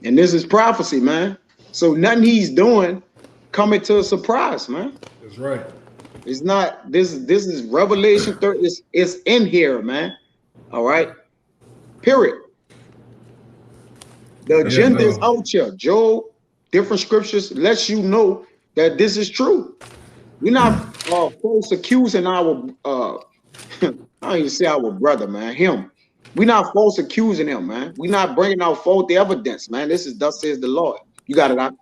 And this is prophecy, man. So nothing he's doing coming to a surprise, man. That's right. It's not this is Revelation 30. It's in here, man. All right. Period. The agenda is out here. Job, different scriptures lets you know that this is true. We're not false accusing our I don't even say our brother, man. Him. We're not false accusing him, man. We're not bringing out faulty evidence, man. This is thus says the Lord. You got it, Doc.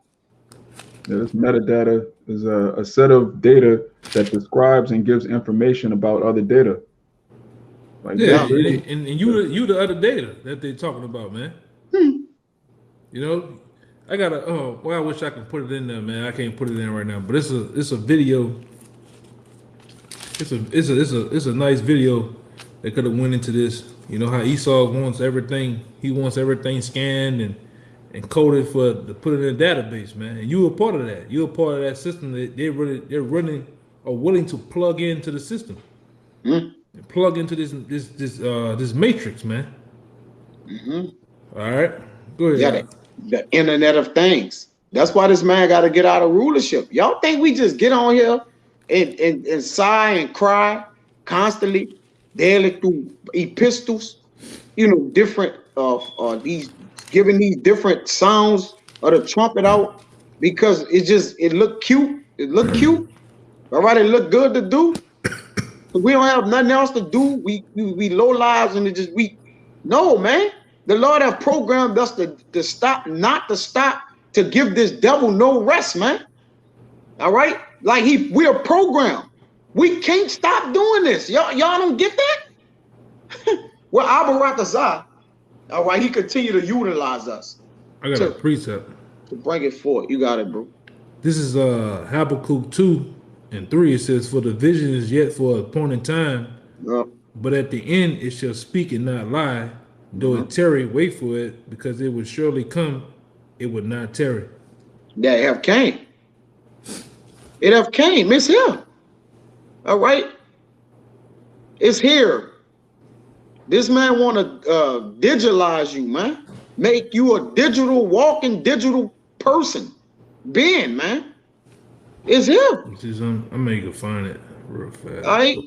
Yeah, this metadata is a set of data that describes and gives information about other data. Like and you the other data that they're talking about, man. You know, I gotta. Oh, well, I wish I could put it in there, man. I can't put it in right now, but it's a video. It's a nice video that could have went into this. You know how Esau wants everything. He wants everything scanned and coded to put it in a database, man. And you were part of that. You're a part of that system that they're running or willing to plug into the system. And plug into this matrix, man. All right, go ahead. Yeah, the Internet of Things. That's why this man got to get out of rulership. Y'all think we just get on here and sigh and cry constantly? Daily through epistles, different these giving these different sounds of the trumpet out because it looked cute. It looked cute. All right, it looked good to do. We don't have nothing else to do. We low lives and no, man. The Lord have programmed us to stop, not to stop, to give this devil no rest, man. All right, like we are programmed. We can't stop doing this. Y'all don't get that? Well, Abaratazah, all right, he continue to utilize us. I got a precept to bring it forward. You got it, bro. This is Habakkuk 2:3. It says, "For the vision is yet for a appointed time, but at the end it shall speak and not lie. Though it tarry, wait for it, because it would surely come, it would not tarry." Yeah, it have came. It have came. It's here. All right, it's here. This man want to digitalize you, man. Make you a walking digital person. being, man. It's him. I'm making find it real fast. All right.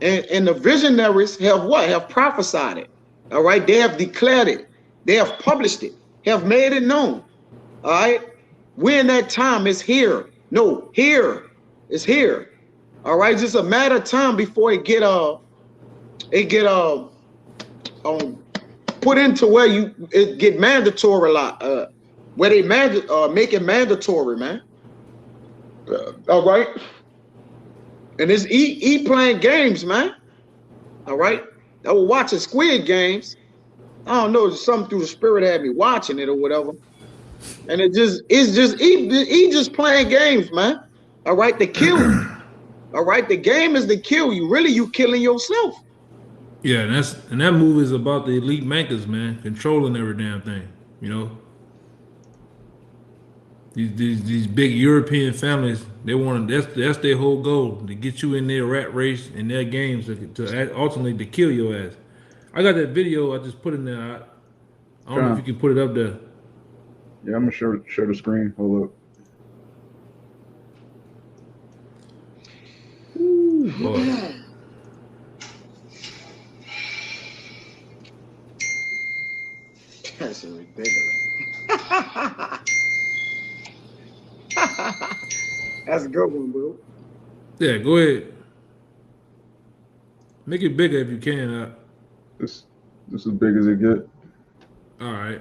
And the visionaries have what? Have prophesied it. All right. They have declared it. They have published it. Have made it known. All right. We're in that time. It's here. No, here. It's here. All right. Just a matter of time before it get put into where it get mandatory a lot. Where they make it mandatory, man. All right. And it's E playing games, man. All right. I was watching Squid Games. I don't know, something through the spirit had me watching it or whatever. And it's just he just playing games, man. All right, to kill you. All right, the game is to kill you. Really, you killing yourself. Yeah, and that movie is about the elite makers, man, controlling every damn thing. You know, these big European families, they want that's their whole goal, to get you in their rat race and their games to ultimately to kill your ass. I got that video I just put in there. I don't know if you can put it up there. Yeah, I'm gonna share the screen. Hold up. Ooh, boy. That's ridiculous. That's a good one, bro. Yeah, go ahead. Make it bigger if you can. This as big as it get. All right.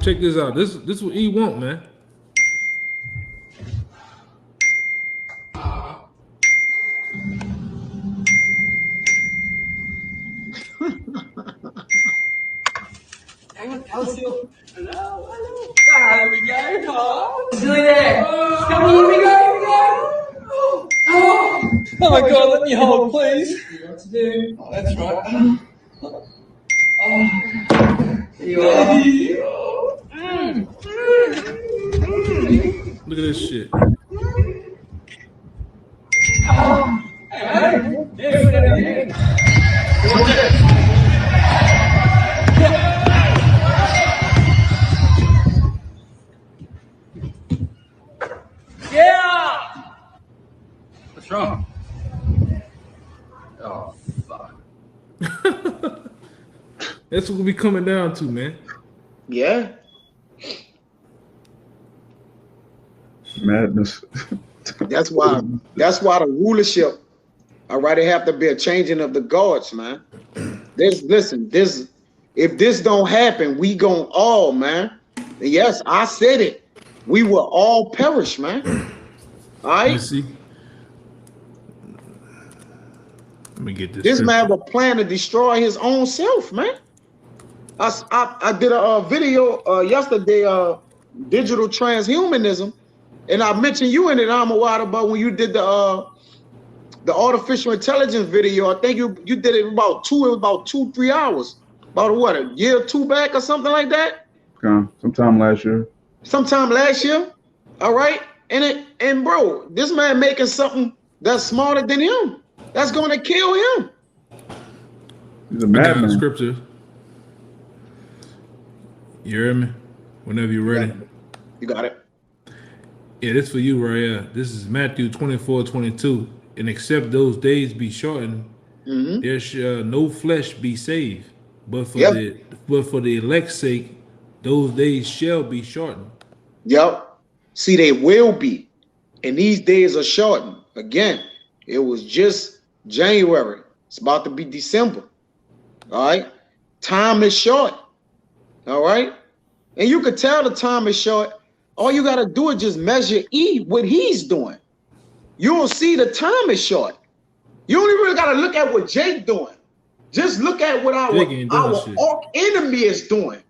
Check this out. This what E want, man. Hello. There we go. Doing it. Come on, here we go. Oh my God, let me hold, please. What to do? Oh, that's right. Here you are. Look at this shit. Yeah! What's wrong? Oh, fuck. That's what we coming down to, man. Yeah. Madness. That's why the rulership, all right, it have to be a changing of the guards, man. If this don't happen, we gon' all, man. Yes, I said it. We will all perish, man. All right. Let me get this. This man was planning to destroy his own self, man. I did a video yesterday, digital transhumanism, and I mentioned you in it, Amawad, about when you did the artificial intelligence video. I think you did it about 2-3 hours. About what, a year or two back or something like that? Sometime last year. All right. And bro, this man making something that's smarter than him. That's gonna kill him. He's a madman. Scripture. You hear me? Whenever you're ready. You got it. Yeah, this for you right here. This is Matthew 24:22. And except those days be shortened, there shall no flesh be saved. But for the elect's sake, those days shall be shortened. Yep. See, they will be. And these days are shortened. Again, it was just January. It's about to be December. All right. Time is short. All right. And you could tell the time is short. All you got to do is just measure what he's doing. You'll see the time is short. You don't even got to look at what Jake doing. Just look at what our arch enemy is doing.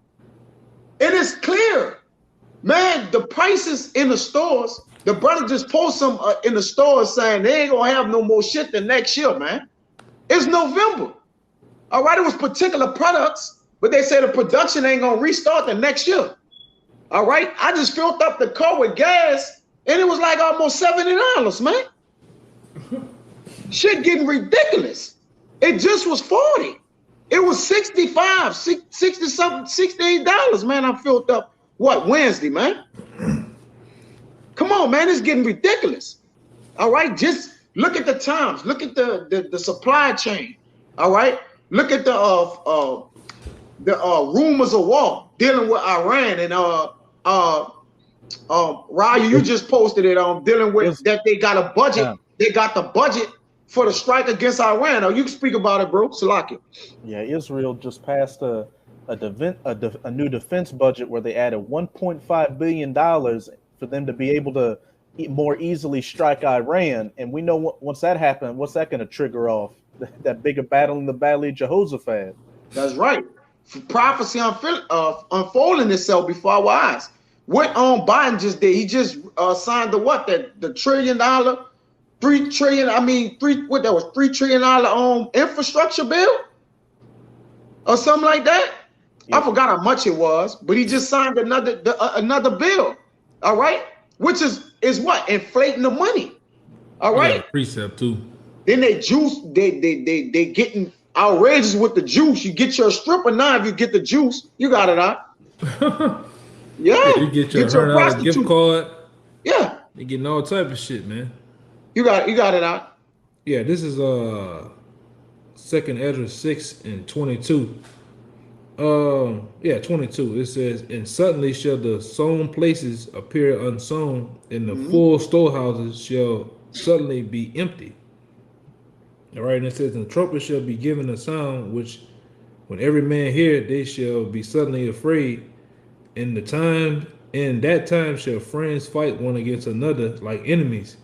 It is clear. Man, the prices in the stores, the brother just post some in the stores saying they ain't gonna have no more shit the next year, man. It's November. All right, it was particular products, but they say the production ain't gonna restart the next year. All right, I just filled up the car with gas and it was like almost $70, man. Shit getting ridiculous. It just was 40. It was 65, 60 something, $68, man. I filled up what Wednesday, man. Come on, man, it's getting ridiculous. All right, just look at the times, look at the supply chain. All right, look at the rumors of war dealing with Iran and Ryan, you just posted it dealing with that they got a budget. Yeah. They got the budget for the strike against Iran. Oh, you can speak about it, bro. Salaki. Yeah, Israel just passed a new defense budget where they added $1.5 billion for them to be able to more easily strike Iran. And we know once that happens, what's that going to trigger off? That bigger battle in the Valley of Jehoshaphat. That's right. Prophecy unfolding itself before our eyes. What Biden just did? He just signed the what? The $3 trillion, $3 trillion infrastructure bill or something like that. Yeah. I forgot how much it was, but he just signed another bill. All right, which is what? Inflating the money. All right. Precept too. Then they getting outrageous with the juice. You get your stripper now. If you get the juice, you got it out. Yeah, you get your $100 gift card. Yeah, you getting all type of shit, man. You got it out. Yeah, this is 2nd Ezra 6:22. 22. It says, and suddenly shall the sown places appear unsown, and the full storehouses shall suddenly be empty. All right, and it says, and the trumpet shall be given a sound, which when every man hear it, they shall be suddenly afraid. In that time shall friends fight one against another like enemies,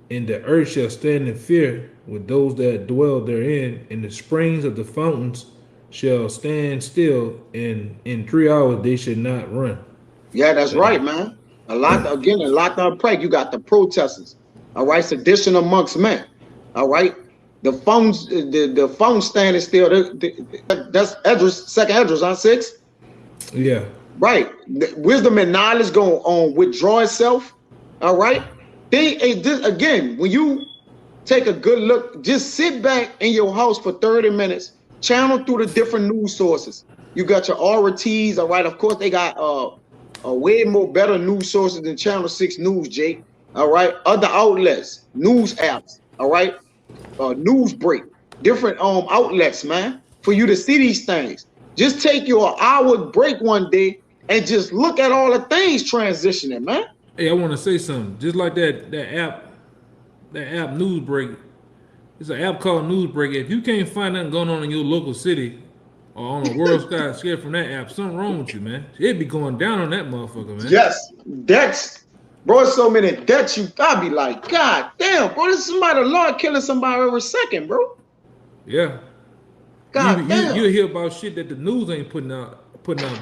and the earth shall stand in fear with those that dwell therein, and the springs of the fountains shall stand still, and in 3 hours they should not run. Yeah, that's right, man. A lot to unpack. You got the protesters, all right, sedition amongst men, all right. The phones, the phone standing still. That's Edris, 2nd Edris on 6. Yeah. Right. Wisdom and knowledge go on withdraw itself. All right. Again, when you take a good look, just sit back in your house for 30 minutes, channel through the different news sources. You got your RTs, all right. Of course, they got way more better news sources than Channel 6 News, Jake. All right. Other outlets, news apps, all right. News break, different outlets, man, for you to see these things. Just take your hour break one day and just look at all the things transitioning, man. Hey, I want to say something. Just like that app Newsbreak. It's an app called Newsbreak. If you can't find nothing going on in your local city or on a world scale from that app, something wrong with you, man. It'd be going down on that motherfucker, man. Yes, bro, so many deaths you gotta be like, God damn, bro, this is somebody, the Lord killing somebody every second, bro. Yeah. God damn. You hear about shit that the news ain't putting out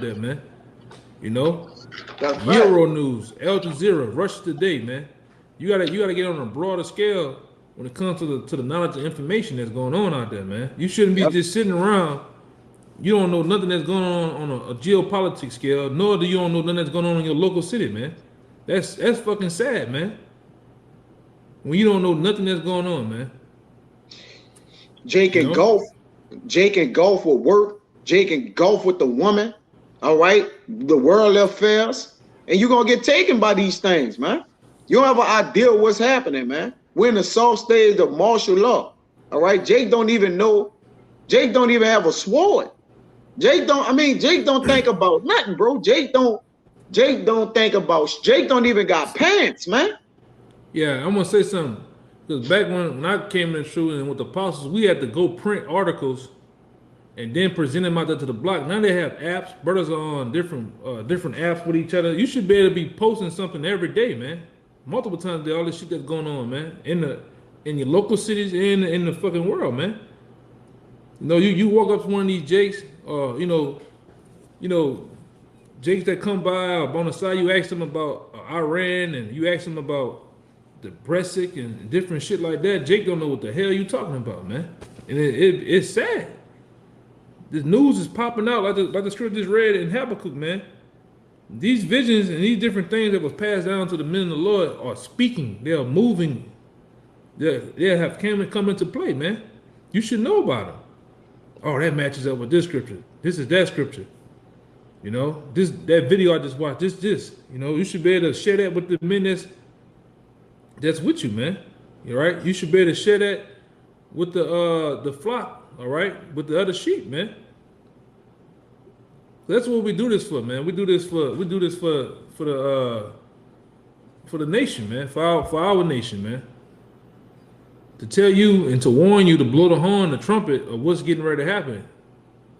there, man. You know? That's Euro right. News, Al Jazeera, Russia Today, man. You gotta get on a broader scale when it comes to the knowledge and information that's going on out there, man. You shouldn't be just sitting around. You don't know nothing that's going on a geopolitics scale, nor do you don't know nothing that's going on in your local city, man. That's fucking sad, man. When you don't know nothing that's going on, man. Jake and golf with work. Jake and golf with the woman. All right, the world affairs, and you're gonna get taken by these things, man. You don't have an idea of what's happening, man. We're in the soft stage of martial law. All right, Jake don't even know. Jake don't even have a sword. Jake don't think about nothing, bro. Jake don't even got pants, man. Yeah, I'm gonna say something. Because back when I came in the truth and with the apostles, we had to go print articles and then present them out there to the block. Now they have apps. Brothers are on different apps with each other. You should be able to be posting something every day, man. Multiple times a day, all this shit that's going on, man. In your local cities and in the fucking world, man. You know, you walk up to one of these Jakes, you know, Jakes that come by or on the side, you ask them about Iran and you ask them about the Brexit and different shit like that. Jake don't know what the hell you talking about, man. And it's sad. This news is popping out like the script just read in Habakkuk, man. These visions and these different things that was passed down to the men of the Lord are speaking. They are moving. They have come into play, man. You should know about them. oh, that matches up with this scripture. This is that scripture. You know, that video I just watched. This. You know, you should be able to share that with the men that's with you, man. All right, you should be able to share that with the flock. All right, with the other sheep, man. That's what we do this for, man. We do this for the nation, man. For our nation, man. To tell you and to warn you to blow the horn, the trumpet of what's getting ready to happen,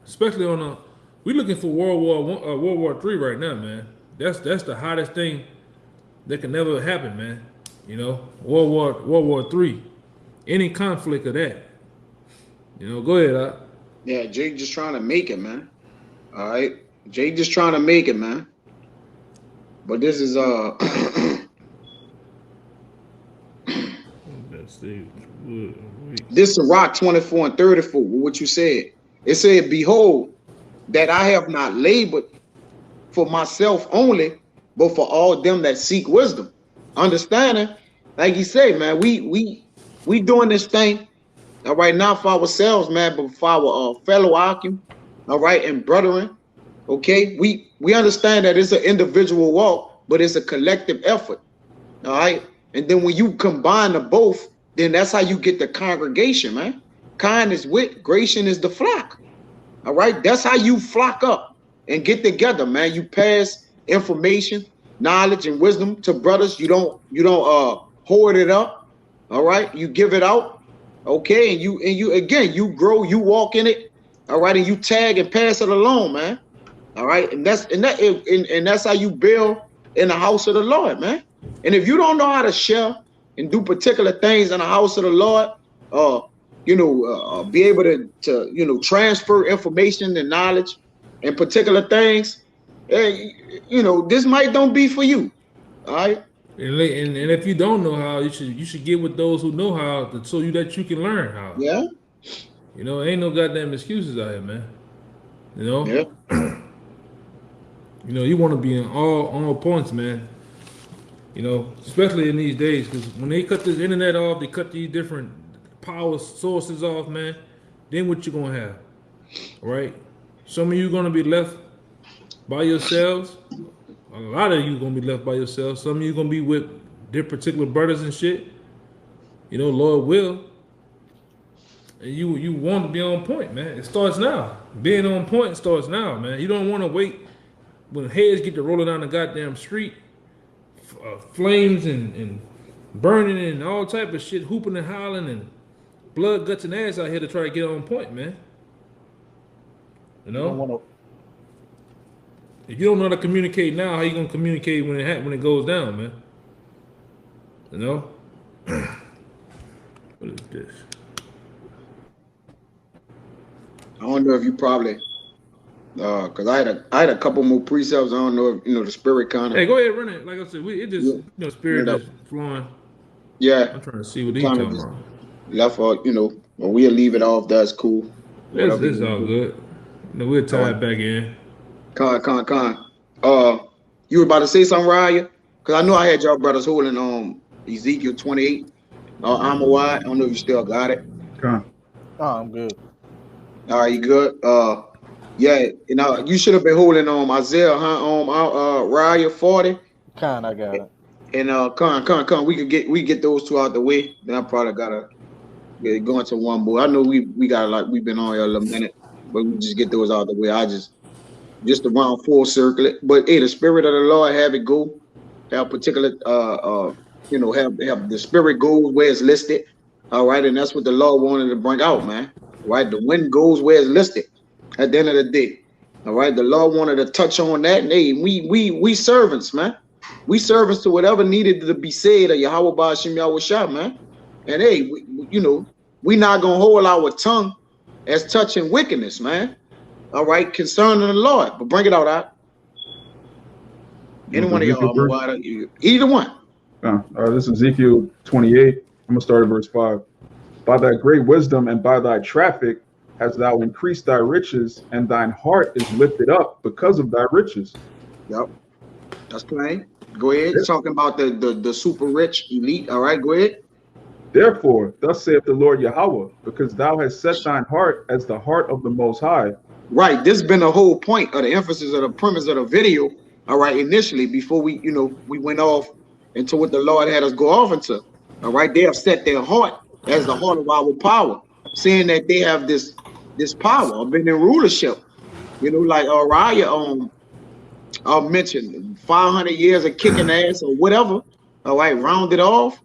especially we're looking for World War III right now, man. That's the hottest thing that can never happen, man. You know, World War III, any conflict of that. You know, go ahead. Yeah, Jake just trying to make it, man. All right, Jake just trying to make it, man. But this is this is Rock 24 and 34. What you said? It said, "Behold, that I have not labored for myself only, but for all them that seek wisdom." Understanding, like you say, man, we doing this thing, all right, not for ourselves, man, but for our fellow Akim, all right, and brethren. Okay, we understand that it's an individual walk, but it's a collective effort. All right, and then when you combine the both, then that's how you get the congregation, man. Kind is wit, gration is the flock. All right, that's how you flock up and get together, man. You pass information, knowledge, and wisdom to brothers. You don't hoard it up. All right, you give it out. Okay, and you again, you grow, you walk in it. All right, and you tag and pass it along, man. All right, and that's how you build in the house of the Lord, man. And if you don't know how to share and do particular things in the house of the Lord, be able to transfer information and knowledge and particular things, this might don't be for you. All right. And if you don't know how, you should get with those who know how, so that you can learn how. Yeah. You know, ain't no goddamn excuses out here, man. You know. Yeah. You know, you want to be in all points, man. You know, especially in these days, because when they cut this internet off, they cut these different power sources off, man. Then what you gonna have, right? Some of you gonna be left by yourselves. A lot of you gonna be left by yourselves. Some of you gonna be with their particular brothers and shit. You know, Lord will. And you want to be on point, man. It starts now. Being on point starts now, man. You don't want to wait when heads get to rolling down the goddamn street, flames and burning and all type of shit, hooping and howling and blood, guts, and ass out here to try to get on point, man. You know? If you don't know how to communicate now, how you gonna communicate when it goes down, man? You know? What is this? I don't know if you probably, cause I had a couple more precepts. I don't know if the spirit kind of. Hey, go ahead, run it. Like I said, spirit just flowing. Yeah. I'm trying to see what he's talking about. Left out, but we'll leave it off. That's cool. It's all good. We'll tie it back in. Con. You were about to say something, Raya? Cause I know I had y'all brothers holding Ezekiel 28. I'm a wide. I don't know if you still got it. Con. Oh, I'm good. All right, you good? Yeah, you should have been holding Isaiah, Raya 40. Con, I got it. And Con, we get those two out the way. Then I probably gotta go into one more. I know we got we've been on here a little minute, but we just get those out the way. I just around full circle it. But hey, the spirit of the Lord have it go. Have particular have the spirit goes where it's listed. All right, and that's what the Lord wanted to bring out, man. Right, the wind goes where it's listed. At the end of the day, all right, the Lord wanted to touch on that. And hey, we servants, man. We servants to whatever needed to be said of Yahweh Ba'ashim Yahweh Shah, man. And hey, we not gonna hold our tongue as touching wickedness, man. All right, concerning the Lord, but bring it out. Any one of y'all, either one. This is Ezekiel 28. I'm gonna start at verse 5. By thy great wisdom and by thy traffic hast thou increased thy riches, and thine heart is lifted up because of thy riches. Yep, that's plain. Go ahead. Yep. Talking about the super rich elite. All right, go ahead. Therefore, thus saith the Lord Yahweh, because thou hast set thine heart as the heart of the Most High. Right. This has been the whole point of the emphasis of the premise of the video. All right. Initially, before we, we went off into what the Lord had us go off into. All right. They have set their heart as the heart of our power, saying that they have this power of being in rulership. Like Raya mentioned 500 years of kicking ass or whatever. All right. Rounded off.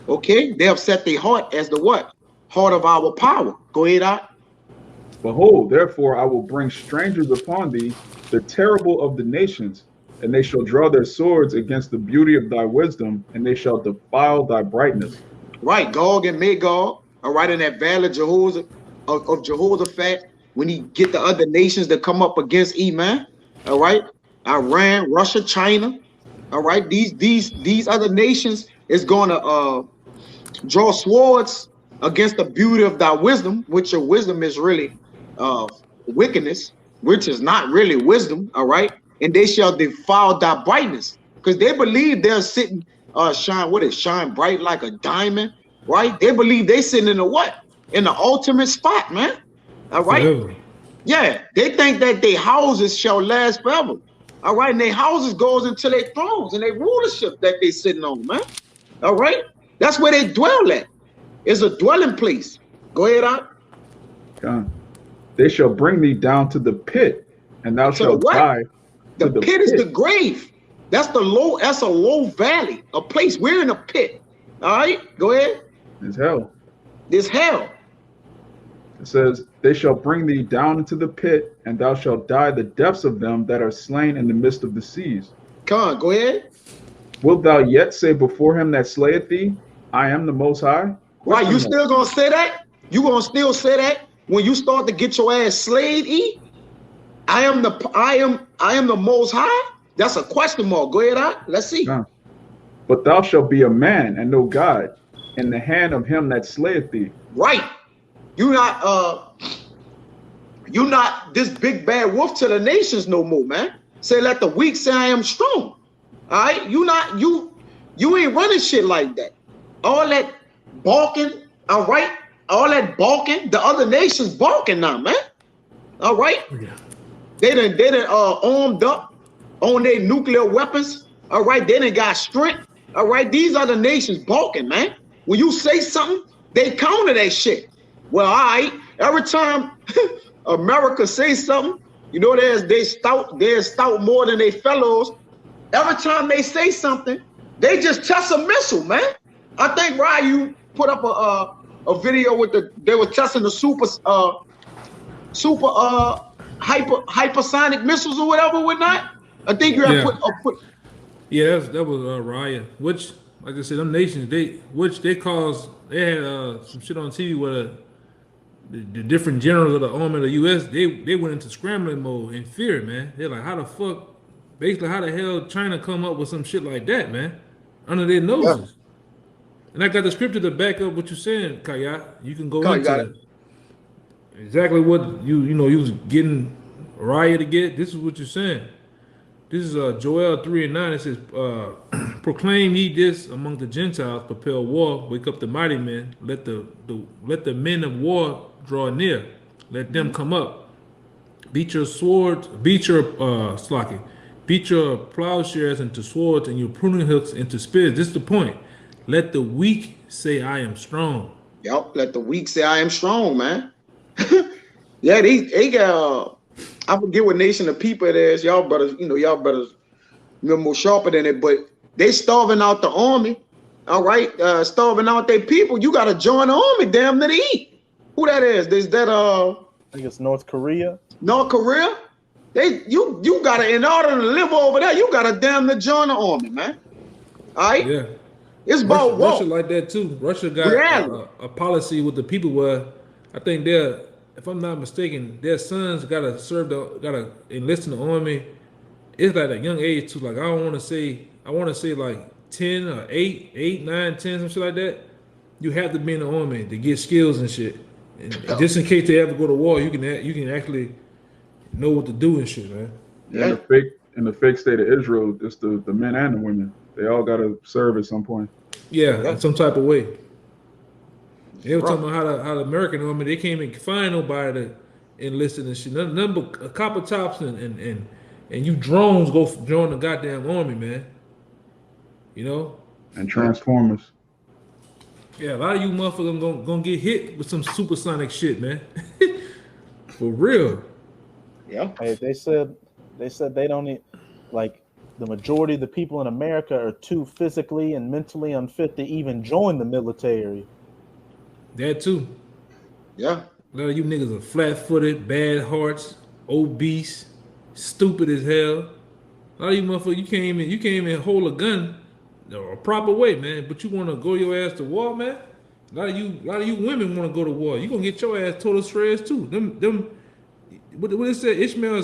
Okay. They have set their heart as the what? Heart of our power. Go ahead, Art. Behold, therefore I will bring strangers upon thee, the terrible of the nations, and they shall draw their swords against the beauty of thy wisdom, and they shall defile thy brightness. Right, Gog and Magog, all right, in that valley of Jehoshaphat, when he get the other nations to come up against Iman, all right, Iran, Russia, China, all right, these other nations is going to draw swords against the beauty of thy wisdom, which your wisdom is really wickedness, which is not really wisdom, all right, and they shall defile thy brightness, because they believe they're sitting shine bright like a diamond, right? They believe they sitting in the what? In the ultimate spot, man. All right. Forever. Yeah, they think that their houses shall last forever. All right, and their houses goes into their thrones and their rulership that they sitting on, man. All right, that's where they dwell at. It's a dwelling place. Go ahead, Art. They shall bring thee down to the pit, and thou shalt die. The pit is the grave. That's a low valley, a place. We're in a pit. All right, go ahead. It's hell. It's hell. It says, they shall bring thee down into the pit, and thou shalt die the deaths of them that are slain in the midst of the seas. Come on, go ahead. Wilt thou yet say before him that slayeth thee, I am the Most High? Right, you still gonna say that? You gonna still say that when you start to get your ass slayed? I am the Most High. That's a question mark. Go ahead, let's see. But thou shalt be a man and no God in the hand of him that slayeth thee. Right. You're not this big bad wolf to the nations no more, man. Say, let the weak say I am strong. All right, you ain't running shit like that. All that balking, all right, all that balking, the other nations balking now, man. All right, yeah. They done armed up on their nuclear weapons. All right, they done got strength. All right, these other nations balking, man. When you say something, they counter that shit. Well, all right, every time America says something, they're stout more than their fellows. Every time they say something, they just test a missile, man. I think Ryu put up a video with they were testing the super hypersonic missiles or whatever, whatnot. I think you have put. Yeah, that was Raya, which, like I said, them nations they had some shit on TV where the different generals of the army of the U.S. they went into scrambling mode in fear, man. They're like, how the hell China come up with some shit like that, man, under their noses? Yeah. And I got the scripture to back up what you're saying, Kaya. You can go into exactly what you was getting Raya to get. This is what you're saying. This is Joel 3:9. It says, proclaim ye this among the Gentiles, prepare war, wake up the mighty men, let the men of war draw near, let them come up. Beat your swords, beat your plowshares into swords and your pruning hooks into spears. This is the point. Let the weak say I am strong. Yup, let the weak say I am strong, man. Yeah, they got I forget what nation of people it is. Y'all brothers, more sharper than it, but they starving out the army. All right, starving out their people. You gotta join the army, damn, to eat. Who that is? Is that I think it's North Korea. North Korea? You gotta, in order to live over there, you gotta damn to join the army, man. All right? Yeah. It's about war. Russia like that too. Russia got a policy with the people where I think if I'm not mistaken, their sons gotta enlist in the army. It's like a young age too. Like I want to say like 10 or 8, 9, 10, some shit like that. You have to be in the army to get skills and shit. And just in case they ever go to war, you can actually know what to do and shit, man. Yeah. In the fake state of Israel, it's the men and the women. They all gotta serve at some point. Yeah, in some type of way. They were talking Bro. about how the American army, they can't even find nobody to enlist and shit. Nothing but a copper tops and you drones go join the goddamn army, man. You know? And Transformers. Yeah, a lot of you motherfuckers gonna get hit with some supersonic shit, man. For real. Yeah. Hey, they said they don't need, like, the majority of the people in America are too physically and mentally unfit to even join the military. That too. Yeah. A lot of you niggas are flat-footed, bad hearts, obese, stupid as hell. A lot of you motherfuckers, you can't even hold a gun a proper way, man. But you want to go your ass to war, man. A lot of you women want to go to war. You gonna get your ass total shreds too. What it said? Ishmael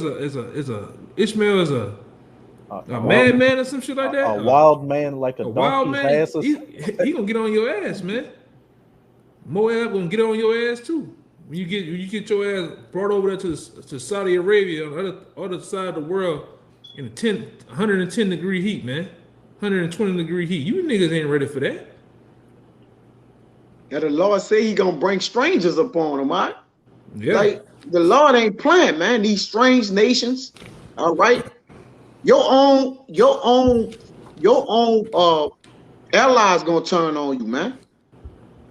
Ishmael is a madman or some shit like that. A wild man like a wild donkey's man. ass. He gonna get on your ass, man. Moab gonna get on your ass too. When you get your ass brought over there to Saudi Arabia on the other side of the world in 110 degree heat, man. 120 degree heat. You niggas ain't ready for that. Yeah, the Lord say he gonna bring strangers upon them, all right? Yeah. Like the Lord ain't playing, man. These strange nations, all right? Your own allies gonna turn on you, man.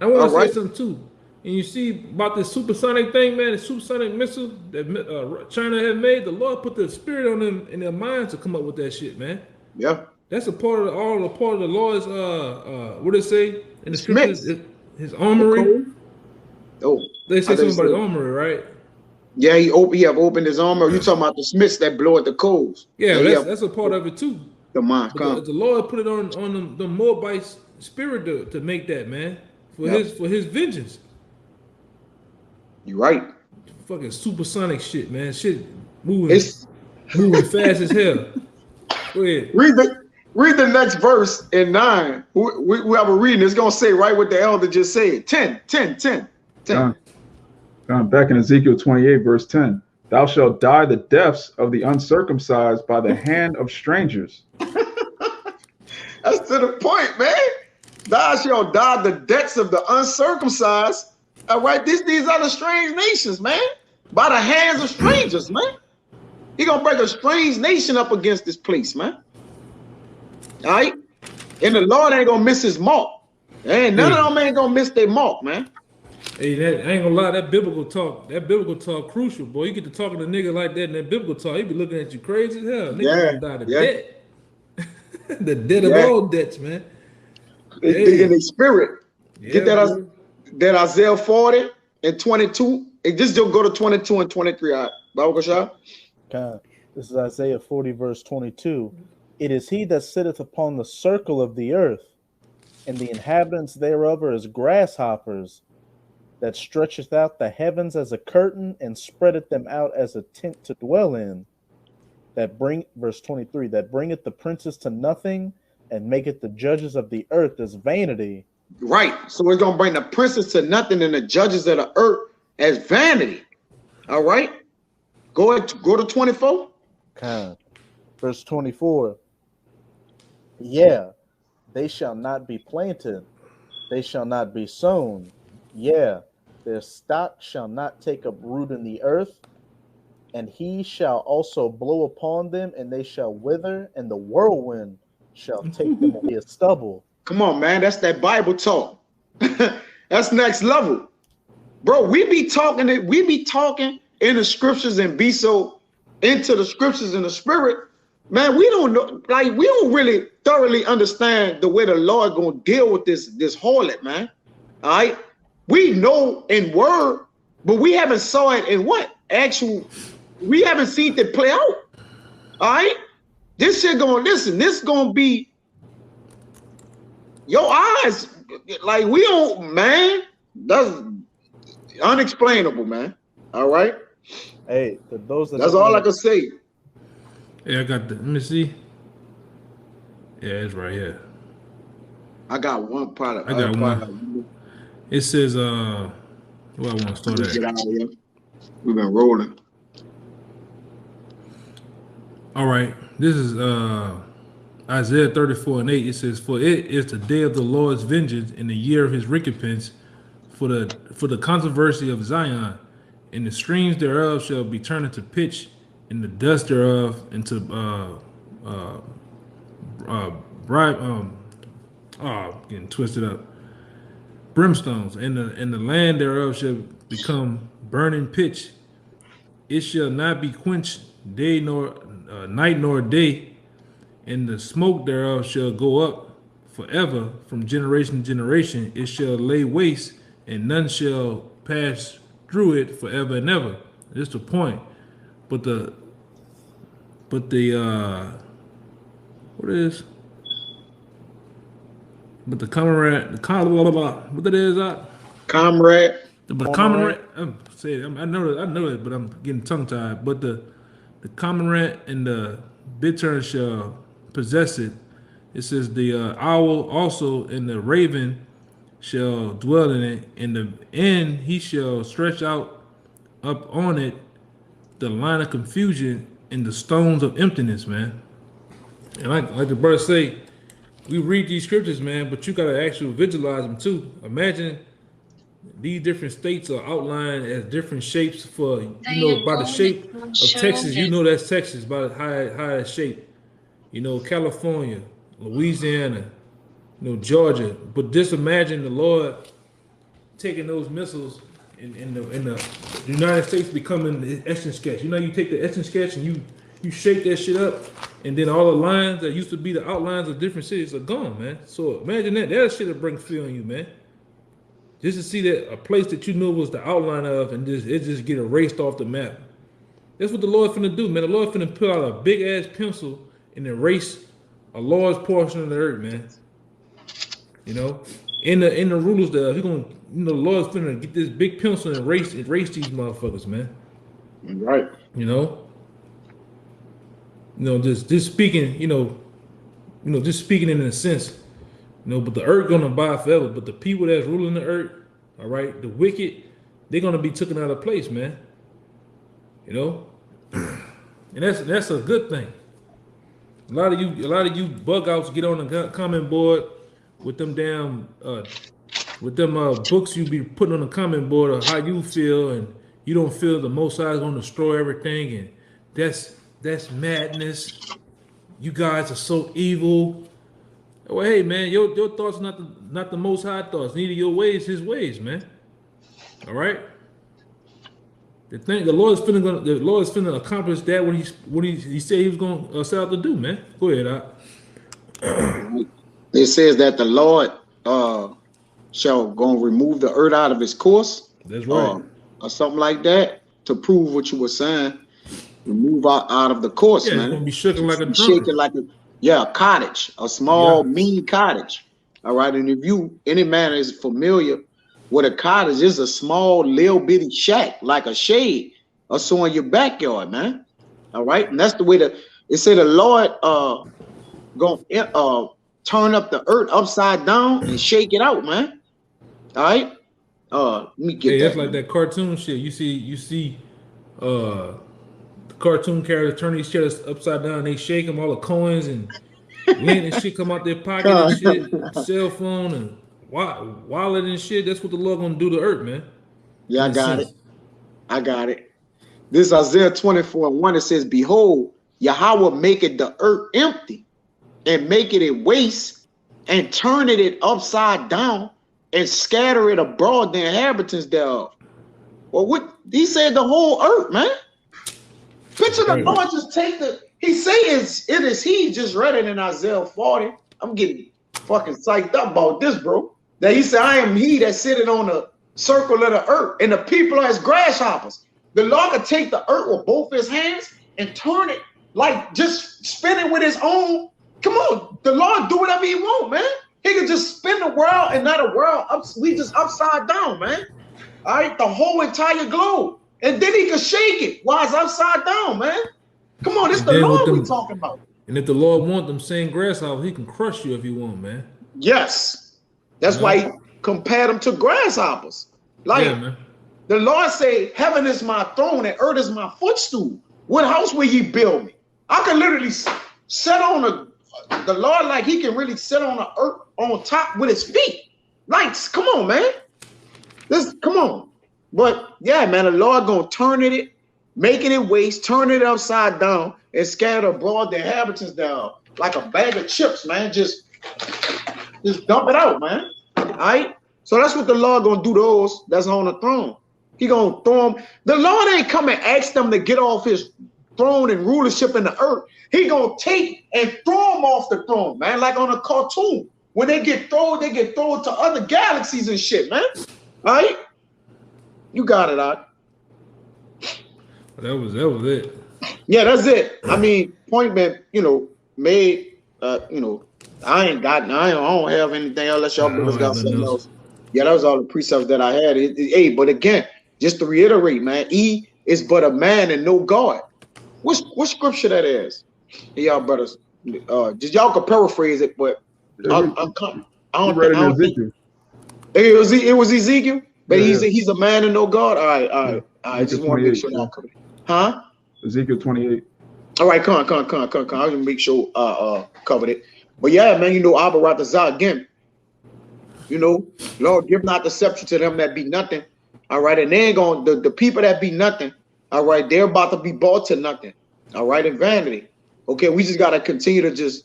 I want to All say right. something too. And you see about this supersonic thing, man, the supersonic missile that China had made, the Lord put the spirit on them in their minds to come up with that shit, man. Yeah. That's a part of the Lord's what did it say in the scriptures? Smiths. His armory. Oh, They say I something just about his said- armory, right? yeah, he have opened his armor. You talking about the Smiths that blow at the coals? Yeah, he have that's a part of it too. the mind But come. the Lord put it on the Moabites spirit to make that, man, for Yep. his vengeance. You right. Fucking supersonic shit, man. Shit moving It's fast as hell. Go ahead. read the next verse in 9. We have a reading. It's gonna say right what the elder just said. 10. Back in Ezekiel 28, verse 10. Thou shalt die the deaths of the uncircumcised by the hand of strangers. That's to the point, man. Thou shalt die the deaths of the uncircumcised. All right, these are the strange nations, man. By the hands of strangers, man. He gonna bring a strange nation up against this place, man. All right? And the Lord ain't gonna miss his mark. Ain't none of them ain't gonna miss their mark, man. Hey, I ain't gonna lie, that biblical talk crucial, boy. You get to talking to a nigga like that in that biblical talk, he be looking at you crazy as hell. Nigga gonna die the debt. The debt of all debts, man. In the spirit. Yeah, Get that Isaiah 40 and 22. It just don't go to 22 and 23. All right, Bible Kashah? This is Isaiah 40, verse 22. It is he that sitteth upon the circle of the earth, and the inhabitants thereof are as grasshoppers, that stretcheth out the heavens as a curtain, and spreadeth them out as a tent to dwell in. Verse 23, that bringeth the princes to nothing, and maketh the judges of the earth as vanity. Right. So we're gonna bring the princes to nothing and the judges of the earth as vanity. All right. Go to 24. Verse 24. Yeah, they shall not be planted, they shall not be sown. Yeah, their stock shall not take up root in the earth, and he shall also blow upon them, and they shall wither, and the whirlwind shall take them away as stubble. Come on, man. That's that Bible talk. That's next level. Bro, we be talking in the scriptures and be so into the scriptures in the spirit. Man, we don't know, like we don't really thoroughly understand the way the Lord gonna deal with this harlot, man. All right. We know in word, but we haven't saw it in what? We haven't seen it play out. All right. This shit this gonna be your eyes, like we don't, man. That's unexplainable, man. All right. Hey, for those that's all I can say. Yeah, I got let me see. Yeah, it's right here. I got one product. I got one. It says where I want to start Get at. out of here. We've been rolling. All right. This is Isaiah 34 and 8. It says, for it is the day of the Lord's vengeance and the year of his recompense. for the controversy of Zion, and the streams thereof shall be turned into pitch, and the dust thereof into getting twisted up, brimstones, and the land thereof shall become burning pitch. It shall not be quenched day nor night nor day, and the smoke thereof shall go up forever from generation to generation. It shall lay waste, and none shall pass through it forever and ever. That's the point. But the what is? But the comrade, what it is, Comrade. but comrade, I know it, but I'm getting tongue tied. But the comrade and the bittern shall possess it. It says the owl also and the raven shall dwell in it. In the end, he shall stretch out up on it the line of confusion and the stones of emptiness, man. And like the brother say, we read these scriptures, man, but you gotta actually visualize them too. Imagine these different states are outlined as different shapes for, by the shape of Texas, that's Texas by how it's shaped. California, Louisiana, Georgia. But just imagine the Lord taking those missiles in the United States becoming the etching sketch. You take the etching sketch and you shape that shit up, and then all the lines that used to be the outlines of different cities are gone, man. So imagine that shit will bring fear on you, man. Just to see that a place that you knew was the outline of, and it just get erased off the map. That's what the Lord finna do, man. The Lord finna put out a big ass pencil and erase a large portion of the earth, man. In the rulers there, the Lord's finna get this big pencil and erase these motherfuckers, man. Right. Just speaking, just speaking in a sense, but the earth gonna abide forever. But the people that's ruling the earth, all right, the wicked, they're gonna be taken out of place, man. And that's a good thing. A lot of you bug outs get on the comment board with them damn books you be putting on the comment board of how you feel, and you don't feel the Most High is gonna destroy everything, and that's madness. You guys are so evil. Well, hey man, your thoughts are not the Most High thoughts. Neither your ways his ways, man. All right. The Lord is finna accomplish that what he said he was gonna set out to do, man. Go ahead, Doc. It says that the Lord shall go remove the earth out of its course. That's right. Or something like that, to prove what you were saying. Remove out of the course, man. It's gonna be shaking like a drum. Shaking like a cottage, a small mean cottage. All right. And if any man is familiar with a cottage, is a small little bitty shack, like a shade or so in your backyard, man. All right. And that's the way it said the Lord gonna turn up the earth upside down and shake it out, man. All right. Let me get that. That's like that cartoon shit. You see the cartoon characters turn these shit upside down, they shake them, all the coins and lint and shit come out their pocket and shit, cell phone and wallet and shit. That's what the Lord gonna do to earth, man. Yeah, I got it. This Isaiah 24:1, it says, behold, Yahweh maketh the earth empty and maketh it waste and turneth it upside down and scatter it abroad the inhabitants thereof. Well, what he said, the whole earth, man. Picture the Lord just take he says it is he, just read it in Isaiah 40. I'm getting fucking psyched up about this, bro. That he said, I am he that sitteth on the circle of the earth, and the people are as grasshoppers. The Lord could take the earth with both his hands and turn it, like just spin it with his own. Come on, the Lord do whatever he want, man. He could just spin the world and not a world we just upside down, man. All right, the whole entire globe. And then he could shake it while it's upside down, man. Come on, this is the Lord we're talking about. And if the Lord want them same grasshoppers, he can crush you if he want, man. Yes. That's why he compared them to grasshoppers. Like the Lord say, heaven is my throne and earth is my footstool. What house will ye build me? I can literally sit on the Lord, like he can really sit on the earth on top with his feet. Like, come on, man. This, come on. But yeah, man, the Lord gonna turn it, making it waste, turn it upside down, and scatter abroad the inhabitants down like a bag of chips, man. Just dump it out, man. All right. So that's what the Lord gonna do to those that's on the throne. He gonna throw them. The Lord ain't come and ask them to get off his throne and rulership in the earth. He gonna take and throw them off the throne, man, like on a cartoon. When they get thrown to other galaxies and shit, man. All right? You got it, out. That was it. Yeah, that's it. I mean, point been, made. I don't have anything else. Unless y'all brothers got something else. Yeah, that was all the precepts that I had. Hey, but again, just to reiterate, man, E is but a man and no God. What scripture that is? Y'all brothers, just y'all can paraphrase it, but I don't think it was Ezekiel, but he's a man and no God. All right. I just want to make sure y'all covered it. Huh? Ezekiel 28. All right, come on. I just want to make sure covered it. But yeah, man, Abba Ratazah again. Lord, give not the scepter to them that be nothing. All right, and they ain't going the people that be nothing. All right, they're about to be bought to nothing. All right, in vanity. Okay, we just gotta continue to just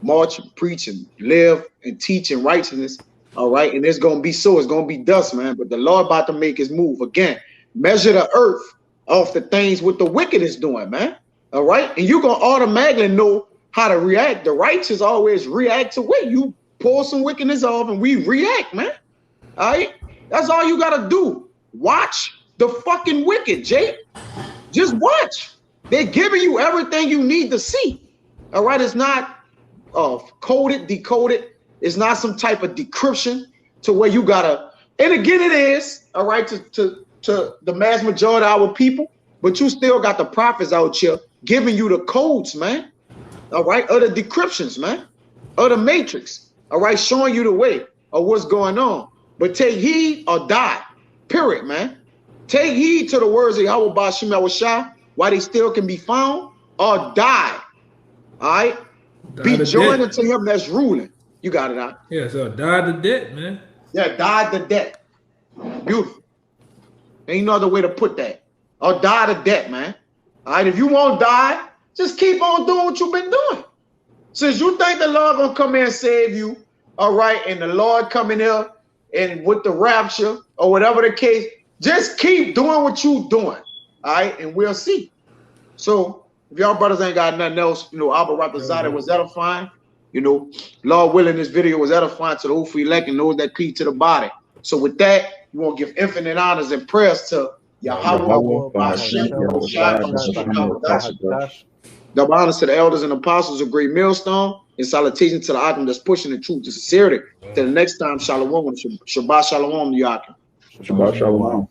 march, and preach, and live and teach in righteousness. All right, and it's gonna be so. It's gonna be dust, man. But the Lord about to make his move again. Measure the earth off the things what the wicked is doing, man. All right, and you're gonna automatically know how to react. The righteous always react to what you pull some wickedness off, and we react, man. All right, that's all you gotta do. Watch the fucking wicked, Jay. Just watch. They're giving you everything you need to see. All right, it's not coded, decoded. It's not some type of decryption to where you gotta. And again, it is all right to the mass majority of our people, but you still got the prophets out here giving you the codes, man. All right, or the decryptions, man, or the matrix. All right, showing you the way of what's going on. But take heed or die. Period, man. Take heed to the words of Yahweh Bashim Yahushua while they still can be found, or die. All right? Be joined unto him that's ruling. You got it out. Yeah, so die the debt, man. Yeah, die the debt. Beautiful. Ain't no other way to put that. Or die the debt, man. All right, if you won't die, just keep on doing what you've been doing. Since you think the Lord gonna come in and save you, all right, and the Lord coming here and with the rapture or whatever the case, just keep doing what you doing. All right, and we'll see. So if y'all brothers ain't got nothing else, Abba Ratazah was edifying. Lord willing, this video was edifying to the whole elect and those that cleave to the body. So with that, we want to give infinite honors and prayers to Yahweh. Double honors to the elders and apostles of Great Millstone, and salutation to the Akim that's pushing the truth to sincerity. Till the next time, Shalom, Shabbat Shalom, Yakim. Shabbat Shalom.